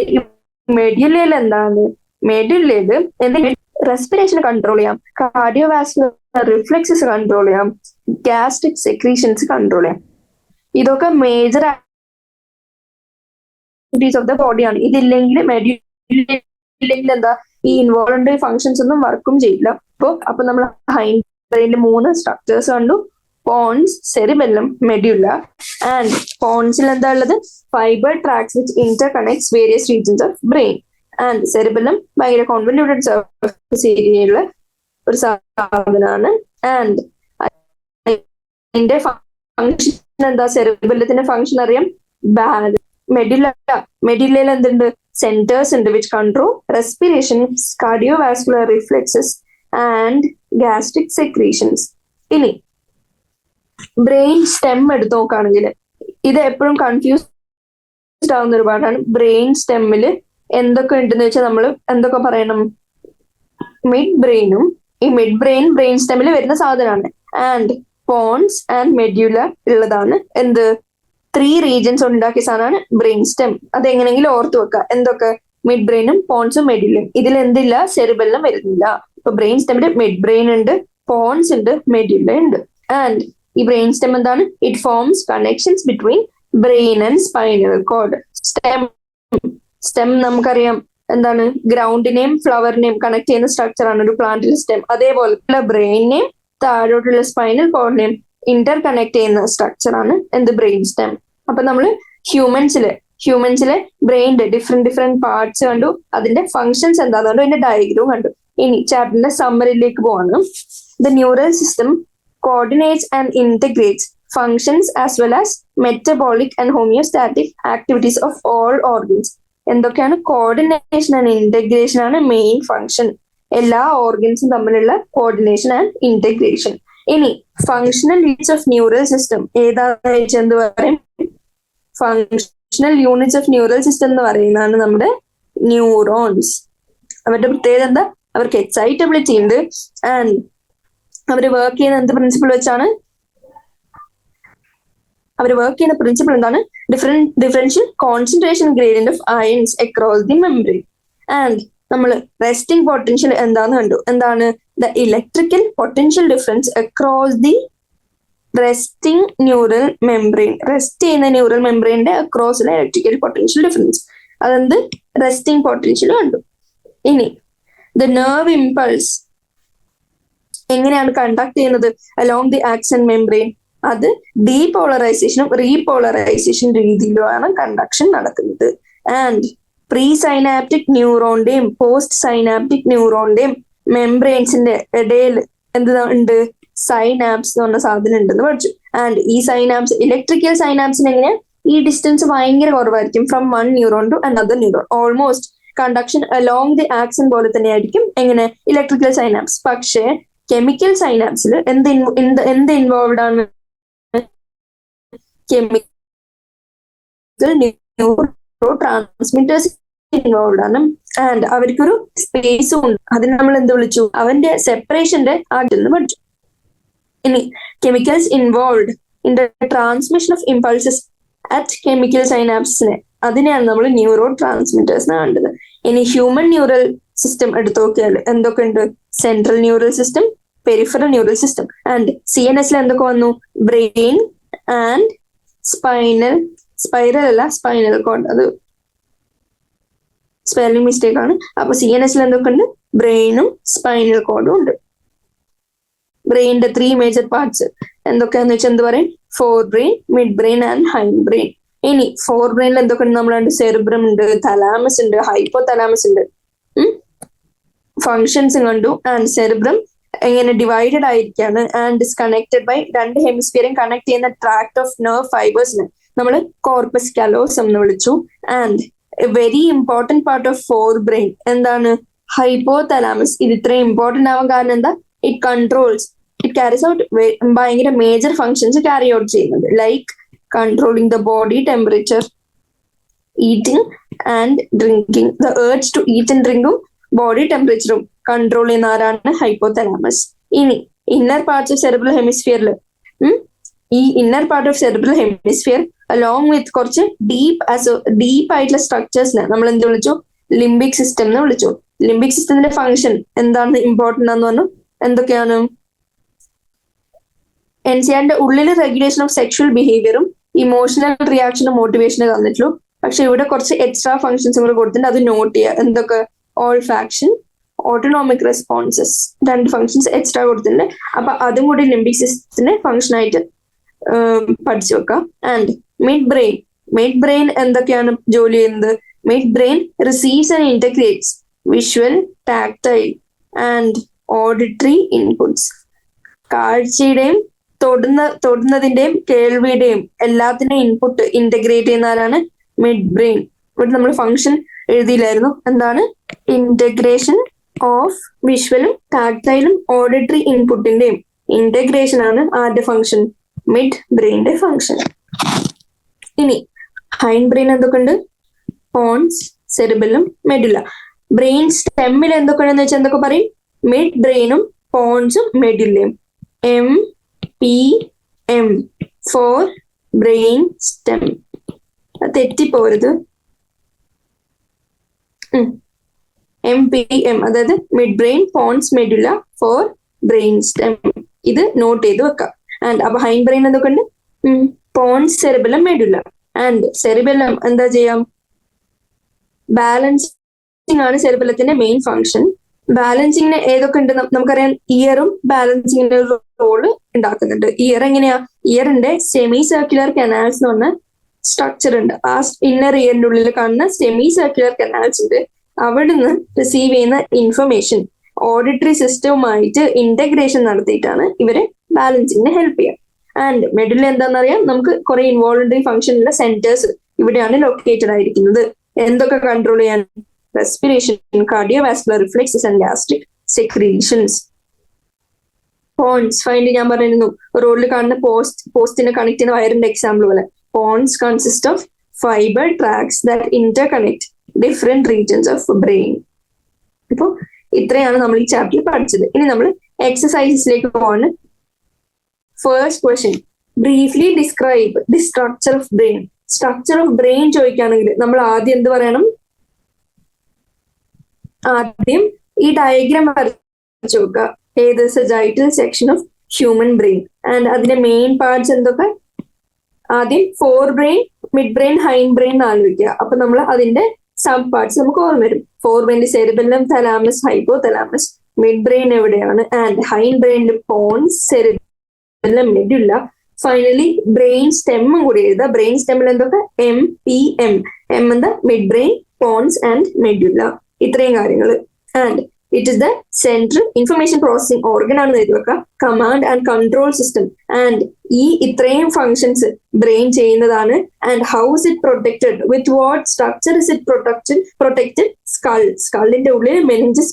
മെഡ്യുലയിൽ എന്താണ്? മെഡ്യുലയില് റെസ്പിറേഷൻ കൺട്രോൾ ചെയ്യാം, കാർഡിയോവാസ്കുലർ റിഫ്ലെക്സസ് കൺട്രോൾ ചെയ്യാം, ഗ്യാസ്ട്രിക് സെക്രീഷൻസ് കൺട്രോൾ ചെയ്യാം. ഇതൊക്കെ മേജർ ആക്ടിവിറ്റീസ് ഓഫ് ദ ബോഡിയാണ്. ഇതില്ലെങ്കിൽ മെഡ്യുലയിൽ എന്താ? ഈ ഇൻവോളണ്ടറി ഫങ്ഷൻസ് ഒന്നും വർക്കും ചെയ്യില്ല. അപ്പൊ നമ്മൾ ഹൈൻഡ് ബ്രെയിനിൽ 3 സ്ട്രക്ചേഴ്സ് കണ്ടു: പോൺസ്, സെറിബെല്ലം, മെഡ്യുല. ആൻഡ് പോൺസിൽ എന്താ ഉള്ളത്? Fibre tracks which Inter connects various regions of brain. And cerebellum ഭയങ്കര കോൺവല്യൂട്ടഡ് സർഫസ് ഏരിയയുള്ള ഒരു സാധനമാണ്. ആൻഡ് അതിന്റെ ഫങ്ഷൻ എന്താ? സെറിബെല്ലത്തിന്റെ ഫങ്ഷൻ അറിയാം, ബാലൻസ്. മെഡ്യുലയിൽ എന്തുണ്ട്? സെന്റേഴ്സ് ഉണ്ട് which control respiration, cardiovascular reflexes and gastric secretions. ഇനി ബ്രെയിൻ സ്റ്റെം എടുത്ത് നോക്കുകയാണെങ്കിൽ ഇത് എപ്പോഴും കൺഫ്യൂസ്ഡ് ആവുന്ന ഒരു പാട്ടാണ്. ബ്രെയിൻ സ്റ്റെമ്മിൽ എന്തൊക്കെ ഉണ്ടെന്ന് വെച്ചാൽ നമ്മൾ എന്തൊക്കെ പറയണം? മിഡ് ബ്രെയിനും, ഈ മിഡ് ബ്രെയിൻ സ്റ്റെമ്മിൽ വരുന്ന സാധനമാണ്. ആൻഡ് പോൺസ് ആൻഡ് മെഡ്യുല ഉള്ളതാണ് എന്ത്? 3 റീജിയൻസ് ഉണ്ടാക്കിയ സാധനമാണ് ബ്രെയിൻ സ്റ്റെം. അതെങ്ങനെയെങ്കിലും ഓർത്ത് വെക്കുക. എന്തൊക്കെ? മിഡ് ബ്രെയിനും പോൺസും മെഡ്യുലയും. ഇതിൽ എന്തില്ല? സെറിബെല്ലം വരുന്നില്ല. ഇപ്പൊ ബ്രെയിൻ സ്റ്റെമ്മിൽ മിഡ് ബ്രെയിൻ ഉണ്ട്, പോൺസ് ഉണ്ട്, മെഡ്യുല ഉണ്ട്. ആൻഡ് ഈ ബ്രെയിൻ സ്റ്റെം എന്താണ്? It forms connections between brain and spinal cord. Stem നമുക്കറിയാം എന്താണ്? ഗ്രൗണ്ടിനെയും ഫ്ലവറിനെയും കണക്ട് ചെയ്യുന്ന സ്ട്രക്ചർ ആണ് ഒരു പ്ലാന്റിലെ സ്റ്റെം. അതേപോലെ ബ്രെയിനെയും താഴോട്ടുള്ള സ്പൈനൽ കോഡിനെയും ഇന്റർ കണക്ട് ചെയ്യുന്ന സ്ട്രക്ചർ ആണ് എന്ത്? Brain stem. അപ്പൊ നമ്മൾ ഹ്യൂമൻസിലെ ബ്രെയിനിന്റെ ഡിഫറെന്റ് പാർട്സ് കണ്ടു, അതിന്റെ ഫങ്ഷൻസ് എന്താന്ന് കണ്ടു, അതിന്റെ ഡയഗ്രാം കണ്ടു. ഇനി ചാപ്റ്ററിന്റെ സമ്മറിയിലേക്ക് പോവാണ്. The neural system coordinates and integrates functions as well as metabolic and homeostatic activities of all organs. എന്തൊക്കെയാണ്? കോർഡിനേഷൻ ആൻഡ് ഇന്റഗ്രേഷൻ ആണ് മെയിൻ ഫങ്ഷൻ. എല്ലാ ഓർഗൻസും തമ്മിലുള്ള കോർഡിനേഷൻ ആൻഡ് ഇന്റഗ്രേഷൻ. ഇനി functional units of neural system ഏതാണെന്ന് വെച്ചാൽ എന്ത് പറയും? Functional units of neural system എന്ന് പറയുന്നതാണ് നമ്മുടെ ന്യൂറോൺസ്. അവരുടെ പ്രത്യേകത എന്താ? അവർക്ക് എക്സൈറ്റബിലിറ്റി ഉണ്ട്. ആൻഡ് അവർ വർക്ക് ചെയ്യുന്ന എന്ത് പ്രിൻസിപ്പിൾ വെച്ചാണ്? പ്രിൻസിപ്പിൾ എന്താണ്? Differential concentration gradient of ions across the membrane. And നമ്മൾ റെസ്റ്റിംഗ് പൊട്ടൻഷ്യൽ എന്താന്ന് കണ്ടു. എന്താണ്? The electrical potential difference across the resting neural membrane. Rest ചെയ്യുന്ന ന്യൂറൽ മെംബ്രെയിന്റെ അക്രോസിലെ ഇലക്ട്രിക്കൽ പൊട്ടൻഷ്യൽ ഡിഫറൻസ്, അതെന്ത് റെസ്റ്റിംഗ് പൊട്ടൻഷ്യൽ കണ്ടു. ഇനി ദ നെർവ് ഇമ്പൾസ് എങ്ങനെയാണ് കണ്ടക്ട് ചെയ്യുന്നത് അലോങ് ദി ആക്സൺ മെംബ്രെയിൻ? അത് ഡീപോളറൈസേഷനും റീപോളറൈസേഷൻ രീതിയിലുമാണ് കണ്ടക്ഷൻ നടക്കുന്നത്. ആൻഡ് പ്രീ സൈനാപ്റ്റിക് ന്യൂറോണിന്റെയും പോസ്റ്റ് സൈനാപ്റ്റിക് ന്യൂറോണിന്റെയും മെംബ്രെയിൻസിന്റെ ഇടയിൽ എന്താ ഉണ്ട്? സൈനാപ്സ് എന്ന് പറഞ്ഞ സാധനം ഉണ്ടെന്ന് പഠിച്ചു. ആൻഡ് ഈ സൈനാപ്സ്, ഇലക്ട്രിക്കൽ സൈനാപ്സിന് എങ്ങനെയാ ഈ ഡിസ്റ്റൻസ് ഭയങ്കര കുറവായിരിക്കും from one neuron to another neuron. Almost conduction along the axon പോലെ തന്നെയായിരിക്കും എങ്ങനെ ഇലക്ട്രിക്കൽ സൈനാപ്സ്. പക്ഷേ കെമിക്കൽ സൈനാപ്സിൽ എന്ത് ഇൻവോൾവ് ആണ്? കെമിക്കൽ ന്യൂറോ ട്രാൻസ്മിറ്റേഴ്സ് ഇൻവോൾവ് ആണ്. ആൻഡ് അവർക്കൊരു സ്പേസും ഉണ്ട്. അതിന് നമ്മൾ എന്ത് വിളിച്ചു? അവന്റെ സെപ്പറേഷന്റെ ആദ്യം പഠിച്ചു. ഇനി chemicals involve in the transmission of impulses at chemical സൈനാപ്സിനെ, അതിനെയാണ് നമ്മൾ ന്യൂറോ ട്രാൻസ്മിറ്റേഴ്സ് കണ്ടത്. ഇനി ഹ്യൂമൻ ന്യൂറൽ സിസ്റ്റം എടുത്തു നോക്കിയാൽ എന്തൊക്കെ ഉണ്ട്? Central neural system, peripheral neural system. And CNS എന്തൊക്കെ വന്നു? ബ്രെയിൻ ആൻഡ് സ്പൈറൽ അല്ല, സ്പൈനൽ കോഡ്, അത് സ്പെല്ലിംഗ് മിസ്റ്റേക്ക് ആണ്. അപ്പൊ CNS എന്തൊക്കെ ഉണ്ട്? ബ്രെയിനും സ്പൈനൽ കോഡും ഉണ്ട്. ബ്രെയിനിന്റെ 3 മേജർ പാർട്സ് എന്തൊക്കെയാന്ന് വെച്ചാൽ എന്ത് പറയും? Fore brain, mid brain and hind brain. ഇനി ഫോർ ബ്രെയിനിൽ എന്തൊക്കെ ഉണ്ട്? നമ്മൾ സെറിബ്രം ഉണ്ട്, തലാമസ് ഉണ്ട്, ഹൈപ്പോ തലാമസ് ഉണ്ട്. ഫങ്ഷൻസ് കണ്ടു. ആൻഡ് സെറിബ്രം എങ്ങനെ ഡിവൈഡഡ് ആയിരിക്കാണ് ആൻഡ് ഇസ് കണക്റ്റഡ് ബൈ 2 ഹെമിസ്ഫിയറും കണക്ട് ചെയ്യുന്ന ട്രാക്ട് ഓഫ് നെർവ് ഫൈബേഴ്സിന് നമ്മൾ കോർപ്പസ് കാലോസം എന്ന് വിളിച്ചു. And a very important part of fore brain എന്താണ്? Hypothalamus. ഇത് ഇത്രയും ഇമ്പോർട്ടന്റ് ആവാൻ കാരണം എന്താ? ഇറ്റ് ക്യാരീസ് ഔട്ട് ഭയങ്കര മേജർ ഫങ്ഷൻസ് ക്യാരി ഔട്ട് ചെയ്യുന്നത്. Like controlling the body temperature, eating and drinking. The urge to eat and ഡ്രിങ്കും ബോഡി ടെമ്പറേച്ചറും കൺട്രോൾ ചെയ്യുന്ന ആരാണ്? Hypothalamus. ഇനി ഇന്നർ പാർട്സ് ഓഫ് സെറിബ്രൽ ഹെമിസ്ഫിയറിൽ ഈ inner part of cerebral hemisphere along with കുറച്ച് ഡീപ്പ് ആയിട്ടുള്ള സ്ട്രക്ചേഴ്സിനെ നമ്മൾ എന്ത് വിളിച്ചു? ലിംബിക് സിസ്റ്റം എന്ന് വിളിച്ചു. ലിംബിക് സിസ്റ്റത്തിന്റെ ഫംഗ്ഷൻ എന്താണ് ഇമ്പോർട്ടന്റ് ആണെന്ന് പറഞ്ഞു. എന്തൊക്കെയാണ്? NCRന്റെ ഉള്ളിൽ റെഗുലേഷൻ ഓഫ് സെക്ഷൽ ബിഹേവിയറും ഇമോഷണൽ റിയാക്ഷനും മോട്ടിവേഷനും തന്നിട്ടുള്ളൂ. പക്ഷെ ഇവിടെ കുറച്ച് എക്സ്ട്രാ ഫംഗ്ഷൻസ് കൂടെ കൊടുത്തിട്ടുണ്ട്, അത് നോട്ട് ചെയ്യുക. എന്തൊക്കെ? All faction, autonomic responses, 2 functions extra കൊടുത്തിട്ടുണ്ട്. അപ്പൊ അതും കൂടി ലിംബിക് സിസ്റ്റത്തിന്റെ ഫംഗ്ഷൻ ആയിട്ട് പഠിച്ചു വെക്കാം. ആൻഡ് മിഡ് ബ്രെയിൻ എന്തൊക്കെയാണ് ജോലി ചെയ്യുന്നത്? Mid brain receives and integrates visual, tactile and auditory inputs. കാഴ്ചയുടെയും തൊടുന്നതിന്റെയും കേൾവിയുടെയും എല്ലാത്തിന്റെയും ഇൻപുട്ട് ഇന്റഗ്രേറ്റ് ചെയ്യുന്ന ആരാണ്? Mid brain. ഇവിടെ നമ്മൾ ഫംഗ്ഷൻ എഴുതിയില്ലായിരുന്നു. എന്താണ്? ഇന്റഗ്രേഷൻ ഓഫ് വിഷ്വലും ടാക്ടൈലും ഓഡിറ്ററി ഇൻപുട്ടിന്റെയും ഇന്റഗ്രേഷൻ ആണ് ആരുടെ ഫംഗ്ഷൻ? മിഡ് ബ്രെയിന്റെ ഫംഗ്ഷൻ. ഇനി ഹൈൻഡ് ബ്രെയിൻ എന്തൊക്കെ ഉണ്ട്? Pons, cerebellum, medulla. ബ്രെയിൻ സ്റ്റെമ്മിൽ എന്തൊക്കെ ഉണ്ടെന്ന് വെച്ചാൽ എന്തൊക്കെ പറയും? മിഡ് ബ്രെയിനും പോൺസും മെഡുലയും. MPM for brain stem. തെറ്റിപ്പോരുത്. MPM അതായത് mid brain, Ponce, medulla fore brain stem. ഇത് നോട്ട് ചെയ്ത് വെക്കാം. ആൻഡ് അപ്പൊ ഹൈൻഡ് ബ്രെയിൻ എന്തൊക്കെ ഉണ്ട്? Pons, cerebellum, medulla. And cerebellum എന്താ ചെയ്യാം? ബാലൻസിങ് ആണ് സെറിബെല്ലത്തിന്റെ മെയിൻ ഫംഗ്ഷൻ. ബാലൻസിങ്ങിന് ഏതൊക്കെ ഉണ്ട്? നമുക്കറിയാം ഇയറും ബാലൻസിങ്ങിന്റെ ഒരു റോള് ഉണ്ടാക്കുന്നുണ്ട്. ഇയർ എങ്ങനെയാ? ഇയറിന്റെ സെമി സർക്കുലർ കനാൽസ് എന്ന് പറഞ്ഞ സ്ട്രക്ചർ ഉണ്ട്. ആ ഇന്നർ ഇയറിന്റെ ഉള്ളിൽ കാണുന്ന സെമി സർക്കുലർ കനാൽസ് ഉണ്ട്. അവിടുന്ന് റിസീവ് ചെയ്യുന്ന ഇൻഫർമേഷൻ ഓഡിറ്ററി സിസ്റ്റവുമായിട്ട് ഇന്റഗ്രേഷൻ നടത്തിയിട്ടാണ് ഇവര് ബാലൻസിങ്ങിന് ഹെൽപ്പ് ചെയ്യുക. ആൻഡ് മെഡുല എന്താണെന്നറിയാം, നമുക്ക് കുറെ ഇൻവോളണ്ടറി ഫംഗ്ഷൻ ഉള്ള സെന്റേഴ്സ് ഇവിടെയാണ് ലൊക്കേറ്റഡ് ആയിരിക്കുന്നത്. എന്തൊക്കെ കൺട്രോൾ ചെയ്യാൻ? Respiration, cardiovascular reflexes and gastric secretions. Pons find ഞാൻ പറയുന്നു, റോഡിൽ കാണുന്ന പോസ്റ്റിനെ കണക്ട് ചെയ്യുന്ന വയറിന്റെ എക്സാമ്പിൾ പോലെ. Pons consist of fibre tracts that interconnect different regions of brain. അപ്പൊ ഇത്രയാണ് നമ്മൾ ഈ ചാപ്റ്ററിൽ പഠിച്ചത്. ഇനി നമ്മൾ എക്സസൈസസിലേക്ക് പോകാണ്. First question, briefly describe the structure of brain. Structure of brain ചോദിക്കുകയാണെങ്കിൽ നമ്മൾ ആദ്യം എന്ത് പറയണം? ആദ്യം ഈ ഡയഗ്രാം വരച്ചു നോക്കുക. ഏത് sagittal section of human brain and അതിന്റെ മെയിൻ പാർട്സ് എന്തൊക്കെ? ആദ്യം fore brain, mid brain, hind brain ആലോചിക്കുക. അപ്പൊ നമ്മൾ അതിന്റെ സബ് പാർട്സ് നമുക്ക് ഓർമ്മ വരും. ഫോർ ബ്രെയിനിൽ cerebellum, thalamus, hypothalamus. Mid brain എവിടെയാണ്? ആൻഡ് ഹൈൻഡ് ബ്രെയിനിൽ pons, cerebellum, medulla. Finally brain സ്റ്റെമ്മും കൂടി എഴുതുക. ബ്രെയിൻ സ്റ്റെമ്മിൽ എന്തൊക്കെ? MPM. എം എന്താ? Mid brain, pons and medulla. ഇത്രയും കാര്യങ്ങൾ. And it is the central information processing organ ആണെന്ന് എഴുതി വെക്കുക. Command and control system. And ഈ ഇത്രയും ഫങ്ഷൻസ് ബ്രെയിൻ ചെയ്യുന്നതാണ്. And how is it protected? With what structure is it protected? Skull. സ്കളിന്റെ ഉള്ളിൽ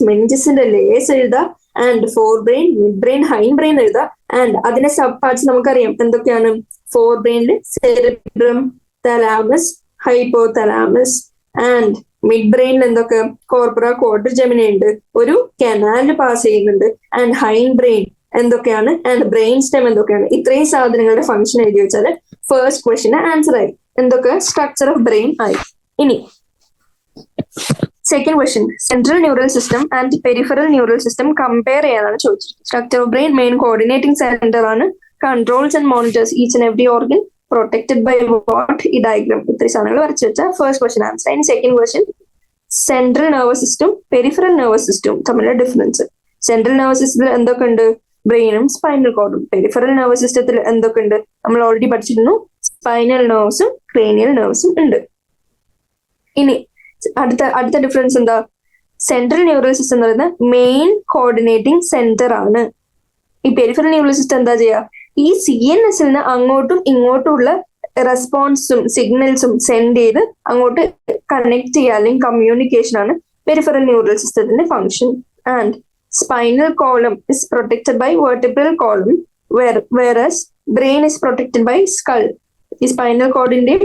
മെനിഞ്ചസിന്റെ ലേയേഴ്സ് എഴുതുക. And fore brain, mid brain, hind brain എഴുതുക. ആൻഡ് അതിന്റെ സബ് പാർട്സ് നമുക്കറിയാം എന്തൊക്കെയാണ്. ഫോർ ബ്രെയിനിൽ cerebrum, thalamus, hypothalamus. And mid ബ്രെയിനിൽ എന്തൊക്കെ? കോർപ്പറ ക്വാഡ്രിജെമിനി ഉണ്ട്, ഒരു കനാല് പാസ് ചെയ്യുന്നുണ്ട്. ആൻഡ് ഹൈൻഡ് ബ്രെയിൻ എന്തൊക്കെയാണ്? ആൻഡ് ബ്രെയിൻ സ്റ്റെം എന്തൊക്കെയാണ്? ഇത്രയും സാധനങ്ങളുടെ ഫംഗ്ഷൻ എഴുതി വെച്ചാൽ ഫസ്റ്റ് ക്വസ്റ്റിന് ആൻസർ ആയി. എന്തൊക്കെ? സ്ട്രക്ചർ ഓഫ് ബ്രെയിൻ ആയി. ഇനി second question, central neural system and peripheral neural system compare ചെയ്യാനാണ് ചോദിച്ചത്. Structure of brain main coordinating centre ആണ്. Controls and monitors each and every organ. Protected by what? ഈ ഡയഗ്രാം. ഇത്രയും സാധനങ്ങൾ വരച്ചു വെച്ചാൽ ഫസ്റ്റ് ക്വസ്റ്റ്യൻ ആൻസർ. ഇനി second question, central nervous system, peripheral nervous system തമ്മിലുള്ള ഡിഫറൻസ്. സെൻട്രൽ നെർവസ് സിസ്റ്റത്തിൽ എന്തൊക്കെ ഉണ്ട്? ബ്രെയിനും സ്പൈനൽ കോഡും. പെരിഫറൽ നെർവസ് സിസ്റ്റത്തിൽ എന്തൊക്കെ ഉണ്ട്? നമ്മൾ ഓൾറെഡി പഠിച്ചിരുന്നു. സ്പൈനൽ നെർവ്സും ക്രേനിയൽ നെർവ്സും ഉണ്ട്. ഇനി അടുത്ത ഡിഫറൻസ് എന്താ? സെൻട്രൽ ന്യൂറൽ സിസ്റ്റം എന്ന് പറയുന്നത് മെയിൻ കോർഡിനേറ്റിംഗ് സെന്റർ ആണ്. ഈ പെരിഫറൽ ന്യൂറൽ സിസ്റ്റം എന്താ ചെയ്യുക? ഈ CNS നിന്ന് അങ്ങോട്ടും ഇങ്ങോട്ടും ഉള്ള റെസ്പോൺസും സിഗ്നൽസും സെൻഡ് ചെയ്ത് അങ്ങോട്ട് കണക്ട് ചെയ്യുക, അല്ലെങ്കിൽ കമ്മ്യൂണിക്കേഷൻ ആണ് പെരിഫറൽ ന്യൂറൽ സിസ്റ്റത്തിന്റെ function. And spinal column is protected by vertebral column, whereas brain is protected by skull. ഈ സ്പൈനൽ കോഡിന്റെയും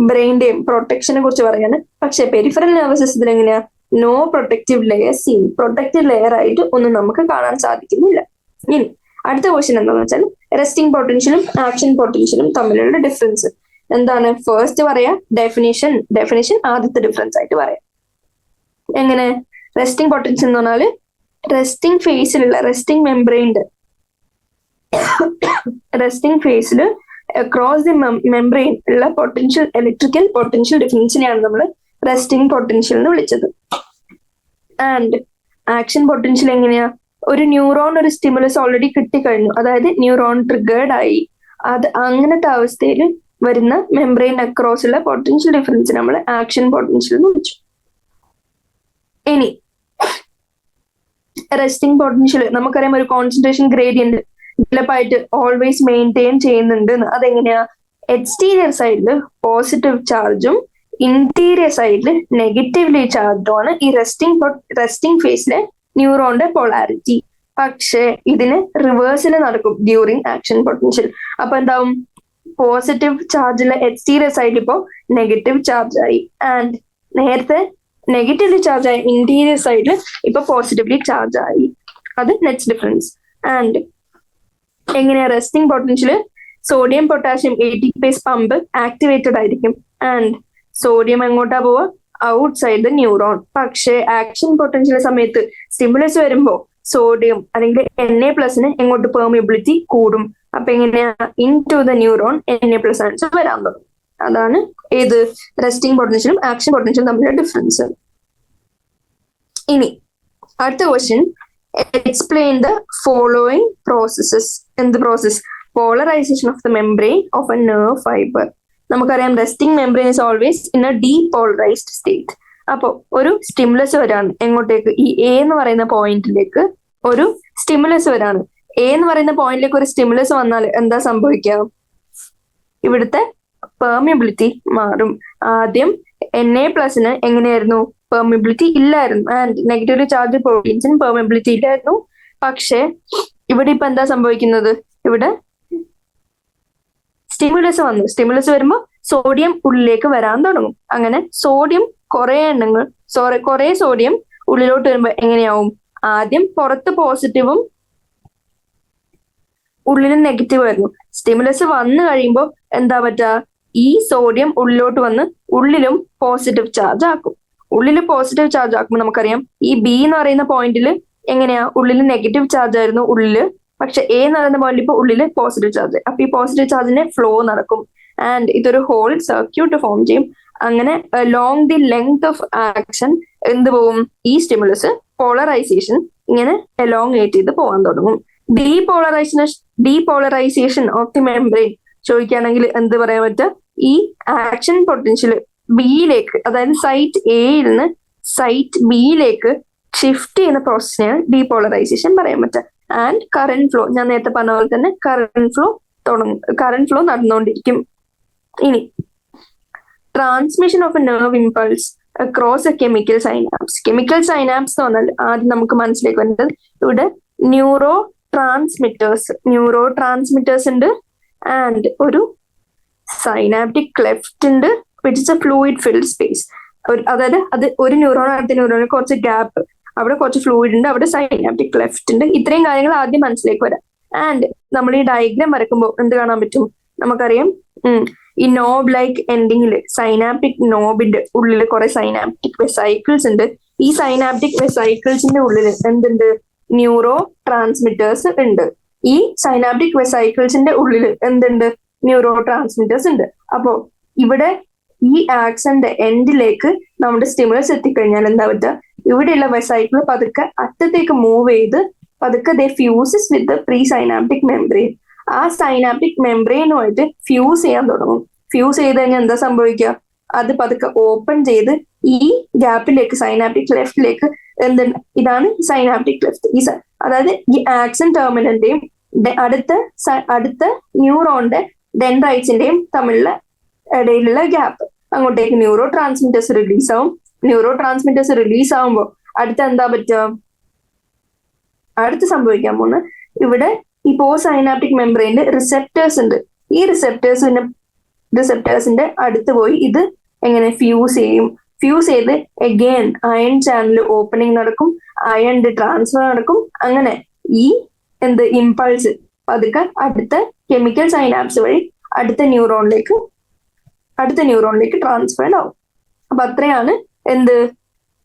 ബ്രെയിന്റെയും പ്രൊട്ടക്ഷനെ കുറിച്ച് പറയാണ്. പക്ഷെ പെരിഫറൽ നെർവസ് സിസ്റ്റത്തിൽ എങ്ങനെയാ? No protective layer seen. Protective layer ആയിട്ട് ഒന്നും നമുക്ക് കാണാൻ സാധിക്കുന്നില്ല. ഇനി അടുത്ത ക്വസ്റ്റ്യൻ എന്താണെന്ന് വെച്ചാൽ റെസ്റ്റിംഗ് പൊട്ടൻഷ്യലും ആക്ഷൻ പൊട്ടൻഷ്യലും തമ്മിലുള്ള ഡിഫറൻസ് എന്താണ്? ഫസ്റ്റ് പറയാ ഡെഫിനിഷൻ ആദ്യത്തെ ഡിഫറൻസ് ആയിട്ട് പറയാം. എങ്ങനെ? റെസ്റ്റിംഗ് പൊട്ടൻഷ്യൽ എന്ന് പറഞ്ഞാല് റെസ്റ്റിംഗ് ഫേസിലുള്ള റെസ്റ്റിംഗ് മെംബ്രെയിൻ്റെ റെസ്റ്റിംഗ് ഫേസിൽ അക്രോസ് ദി മെംബ്രെയിൻ ഉള്ള പൊട്ടൻഷ്യൽ, ഇലക്ട്രിക്കൽ പൊട്ടൻഷ്യൽ ഡിഫറൻസിനെയാണ് നമ്മൾ റെസ്റ്റിംഗ് പൊട്ടൻഷ്യൽ എന്ന് വിളിച്ചത്. ആൻഡ് ആക്ഷൻ പൊട്ടൻഷ്യൽ എങ്ങനെയാ? ഒരു ന്യൂറോൺ ഒരു സ്റ്റിമുലസ് ഓൾറെഡി കിട്ടിക്കഴിഞ്ഞു, അതായത് ന്യൂറോൺ ട്രിഗേർഡ് ആയി, അത് അങ്ങനത്തെ അവസ്ഥയിൽ വരുന്ന മെംബ്രെയിൻ അക്രോസ് ഉള്ള പൊട്ടൻഷ്യൽ ഡിഫറൻസ് നമ്മൾ ആക്ഷൻ പൊട്ടൻഷ്യൽ എന്ന് വിളിച്ചു. ഇനി റെസ്റ്റിംഗ് പൊട്ടൻഷ്യൽ നമുക്കറിയാം ഒരു കോൺസെൻട്രേഷൻ ഗ്രേഡിയന്റ് ഡെവലപ്പായിട്ട് ഓൾവേസ് മെയിൻറ്റെയിൻ ചെയ്യുന്നുണ്ട്. അതെങ്ങനെയാ? എക്സ്റ്റീരിയർ സൈഡിൽ പോസിറ്റീവ് ചാർജും ഇന്റീരിയർ സൈഡിൽ നെഗറ്റീവ്ലി ചാർജും ആണ് ഈ റെസ്റ്റിംഗ് ഫേസിലെ ന്യൂറോണിന്റെ പൊളാരിറ്റി. പക്ഷെ ഇതിന് റിവേഴ്സിൽ നടക്കും ഡ്യൂറിങ് ആക്ഷൻ പൊട്ടൻഷ്യൽ. അപ്പൊ എന്താവും? പോസിറ്റീവ് ചാർജുള്ള എക്സ്റ്റീരിയർ സൈഡിൽ ഇപ്പോൾ നെഗറ്റീവ് ചാർജ് ആയി. ആൻഡ് നേരത്തെ നെഗറ്റീവ്ലി ചാർജ് ആയ ഇന്റീരിയർ സൈഡിൽ ഇപ്പൊ പോസിറ്റീവ്ലി ചാർജ് ആയി. അത് നെക്സ്റ്റ് ഡിഫറൻസ്. ആൻഡ് എങ്ങനെയാ? Resting potential sodium potassium ATPase pump activated ആയിരിക്കും. ആൻഡ് സോഡിയം എങ്ങോട്ടാ പോവാ? Outside the neuron. പക്ഷേ ആക്ഷൻ പൊട്ടൻഷ്യൽ സമയത്ത് സ്റ്റിമുലസ് വരുമ്പോ സോഡിയം അല്ലെങ്കിൽ Na+ എങ്ങോട്ട് പെർമിയബിലിറ്റി കൂടും. അപ്പൊ എങ്ങനെയാ? Into the neuron Na+ answer വരാൻ തുടങ്ങും. അതാണ് ഏത് റെസ്റ്റിംഗ് പൊട്ടൻഷ്യലും ആക്ഷൻ പൊട്ടൻഷ്യലും തമ്മിലുള്ള ഡിഫറൻസ്. ഇനി അടുത്ത question, explain the following processes. എന്ത് process? Polarisation of the membrane of a nerve fibre. നമുക്കറിയാം resting membrane is always in a depolarised state. അപ്പോ ഒരു സ്റ്റിമുലസ് വരാണ് എങ്ങോട്ടേക്ക്? ഈ A എന്ന് പറയുന്ന പോയിന്റിലേക്ക് ഒരു സ്റ്റിമുലസ് വരാണ്. A എന്ന് പറയുന്ന പോയിന്റിലേക്ക് ഒരു സ്റ്റിമുലസ് വന്നാൽ എന്താ സംഭവിക്കുക? ഇവിടുത്തെ പെർമിയബിലിറ്റി മാറും. ആദ്യം Na+ എങ്ങനെയായിരുന്നു? പെർമിയബിലിറ്റി ഇല്ലായിരുന്നു. ആൻഡ് നെഗറ്റീവ് ചാർജ് പ്രോട്ടീൻസിന് പെർമിയബിലിറ്റി ഇല്ലായിരുന്നു. പക്ഷെ ഇവിടെ ഇപ്പൊ എന്താ സംഭവിക്കുന്നത്? ഇവിടെ സ്റ്റിമുലസ് വന്നു. സ്റ്റിമുലസ് വരുമ്പോൾ സോഡിയം ഉള്ളിലേക്ക് വരാൻ തുടങ്ങും. അങ്ങനെ സോഡിയം കുറെ സോഡിയം ഉള്ളിലോട്ട് വരുമ്പോ എങ്ങനെയാവും? ആദ്യം പുറത്ത് പോസിറ്റീവും ഉള്ളിലും നെഗറ്റീവ് ആയിരുന്നു. സ്റ്റിമുലസ് വന്നു കഴിയുമ്പോൾ എന്താ പറ്റുക? ഈ സോഡിയം ഉള്ളിലോട്ട് വന്ന് ഉള്ളിലും പോസിറ്റീവ് ചാർജ് ആക്കും. ഉള്ളിൽ പോസിറ്റീവ് ചാർജ് ആക്കുമ്പോൾ നമുക്കറിയാം ഈ ബി എന്ന് പറയുന്ന പോയിന്റിൽ എങ്ങനെയാ ഉള്ളിൽ നെഗറ്റീവ് ചാർജ് ആയിരുന്നു ഉള്ളില്, പക്ഷെ എ എന്ന് പറയുന്ന പോയിന്റിൽ ഇപ്പൊ ഉള്ളില് പോസിറ്റീവ് ചാർജ്. അപ്പൊ ഈ പോസിറ്റീവ് ചാർജിന് ഫ്ലോ നടക്കും ആൻഡ് ഇതൊരു ഹോൾ സർക്യൂട്ട് ഫോം ചെയ്യും. അങ്ങനെ long the length of action എന്ത് പോവും, ഈ സ്റ്റിമുലസ് പോളറൈസേഷൻ ഇങ്ങനെ എലോങ്ങേറ്റ് ചെയ്ത് പോകാൻ തുടങ്ങും. ഡീപോളറൈസേഷൻ ഓഫ് ദി മെംബ്രെയിൻ ചോദിക്കുകയാണെങ്കിൽ എന്ത് പറയാൻ പറ്റുക, ഈ ആക്ഷൻ പൊട്ടൻഷ്യൽ ബിയിലേക്ക്, അതായത് സൈറ്റ് എയിൽ നിന്ന് സൈറ്റ് ബിയിലേക്ക് ഷിഫ്റ്റ് ചെയ്യുന്ന പ്രോസസ്സിനെയാണ് ഡീപോളറൈസേഷൻ പറയാൻ പറ്റുക. ആൻഡ് കറന്റ് ഫ്ലോ, ഞാൻ നേരത്തെ പറഞ്ഞ പോലെ തന്നെ കറന്റ് ഫ്ലോ നടന്നുകൊണ്ടിരിക്കും. ഇനി transmission of a nerve impulse across a chemical synapse. Chemical synapse എന്ന് പറഞ്ഞാൽ ആദ്യം നമുക്ക് മനസ്സിലേക്ക് വരുന്നത് ഇവിടെ ന്യൂറോ ട്രാൻസ്മിറ്റേഴ്സ് ഉണ്ട് ആൻഡ് ഒരു സൈനാപ്റ്റിക് ക്ലെഫ്റ്റ് ഉണ്ട് which is a fluid filled space. അതായത് അത് ഒരു ന്യൂറോൺ അടുത്ത ന്യൂറോണിൽ കുറച്ച് ഗ്യാപ്പ്, അവിടെ കുറച്ച് ഫ്ലൂയിഡ് ഉണ്ട്, അവിടെ സൈനാപ്റ്റിക് ക്ലെഫ്റ്റ് ഉണ്ട്. ഇത്രയും കാര്യങ്ങൾ ആദ്യം മനസ്സിലേക്ക് വരാം. ആൻഡ് നമ്മൾ ഈ ഡയഗ്രാം വരക്കുമ്പോൾ എന്ത് കാണാൻ പറ്റും, നമുക്കറിയാം ഈ നോബ് ലൈക്ക് എൻഡിങ്ങിൽ സൈനാപ്റ്റിക് നോബിന്റെ ഉള്ളിൽ കുറെ സൈനാപ്റ്റിക് വെസൈക്കിൾസ് ഉണ്ട്. ഈ സൈനാപ്റ്റിക് വെസൈക്കിൾസിന്റെ ഉള്ളിൽ എന്തുണ്ട്, ന്യൂറോ ട്രാൻസ്മിറ്റേഴ്സ് ഉണ്ട്. ഈ സൈനാപ്റ്റിക് വെസൈക്കിൾസിന്റെ ഉള്ളിൽ എന്തുണ്ട്, ന്യൂറോ ട്രാൻസ്മിറ്റേഴ്സ് ഉണ്ട്. അപ്പോ ഇവിടെ ഈ ആക്സന്റെ എൻഡിലേക്ക് നമ്മുടെ സ്റ്റിമുലസ് എത്തിക്കഴിഞ്ഞാൽ എന്താ പറ്റുക, ഇവിടെയുള്ള വെസൈക്കിൾ പതുക്കെ അറ്റത്തേക്ക് മൂവ് ചെയ്ത് പതുക്കെ ദേ ഫ്യൂസസ് വിത്ത് പ്രീ സൈനാപ്റ്റിക് മെംബ്രെയിൻ. ആ സൈനാപ്റ്റിക് മെംബ്രെയിനുമായിട്ട് ഫ്യൂസ് ചെയ്യാൻ തുടങ്ങും. ഫ്യൂസ് ചെയ്ത് കഴിഞ്ഞാൽ എന്താ സംഭവിക്കുക, അത് പതുക്കെ ഓപ്പൺ ചെയ്ത് ഈ ഗ്യാപ്പിലേക്ക് സൈനാപ്റ്റിക് ലെഫ്റ്റിലേക്ക് ഇതാണ് സൈനാപ്റ്റിക് ലെഫ്റ്റ്. അതായത് ഈ ആക്സൺ ടെർമിനലിന്റെയും അടുത്ത ന്യൂറോണിന്റെ ഡെൻഡ്രൈറ്റ്സിന്റെയും തമ്മിലുള്ള ഇടയിലുള്ള ഗ്യാപ്പ്, അങ്ങോട്ടേക്ക് ന്യൂറോ ട്രാൻസ്മിറ്റേഴ്സ് റിലീസ് ആവും. ന്യൂറോ ട്രാൻസ്മിറ്റേഴ്സ് റിലീസ് ആവുമ്പോൾ എന്താ പറ്റുക, അടുത്ത് സംഭവിക്കാൻ പോകുന്ന ഇവിടെ ഈ പോസ്റ്റ് സൈനാപ്റ്റിക് മെംബ്രെയിനിൽ റിസെപ്റ്റേഴ്സ് ഉണ്ട്. ഈ റിസെപ്റ്റേഴ്സിന്റെ അടുത്ത് പോയി ഇത് എങ്ങനെ ഫ്യൂസ് ചെയ്യും. ഫ്യൂസ് ചെയ്ത് അഗെയിൻ അയൺ ചാനൽ ഓപ്പണിംഗ് നടക്കും, അയൺ ട്രാൻസ്ഫർ നടക്കും. അങ്ങനെ ഈ ഇമ്പൾസ് പതുക്കെ അടുത്ത കെമിക്കൽ സൈനാപ്സ് വഴി അടുത്ത ന്യൂറോണിലേക്ക് ട്രാൻസ്ഫർ ആവും. അപ്പൊ അത്രയാണ്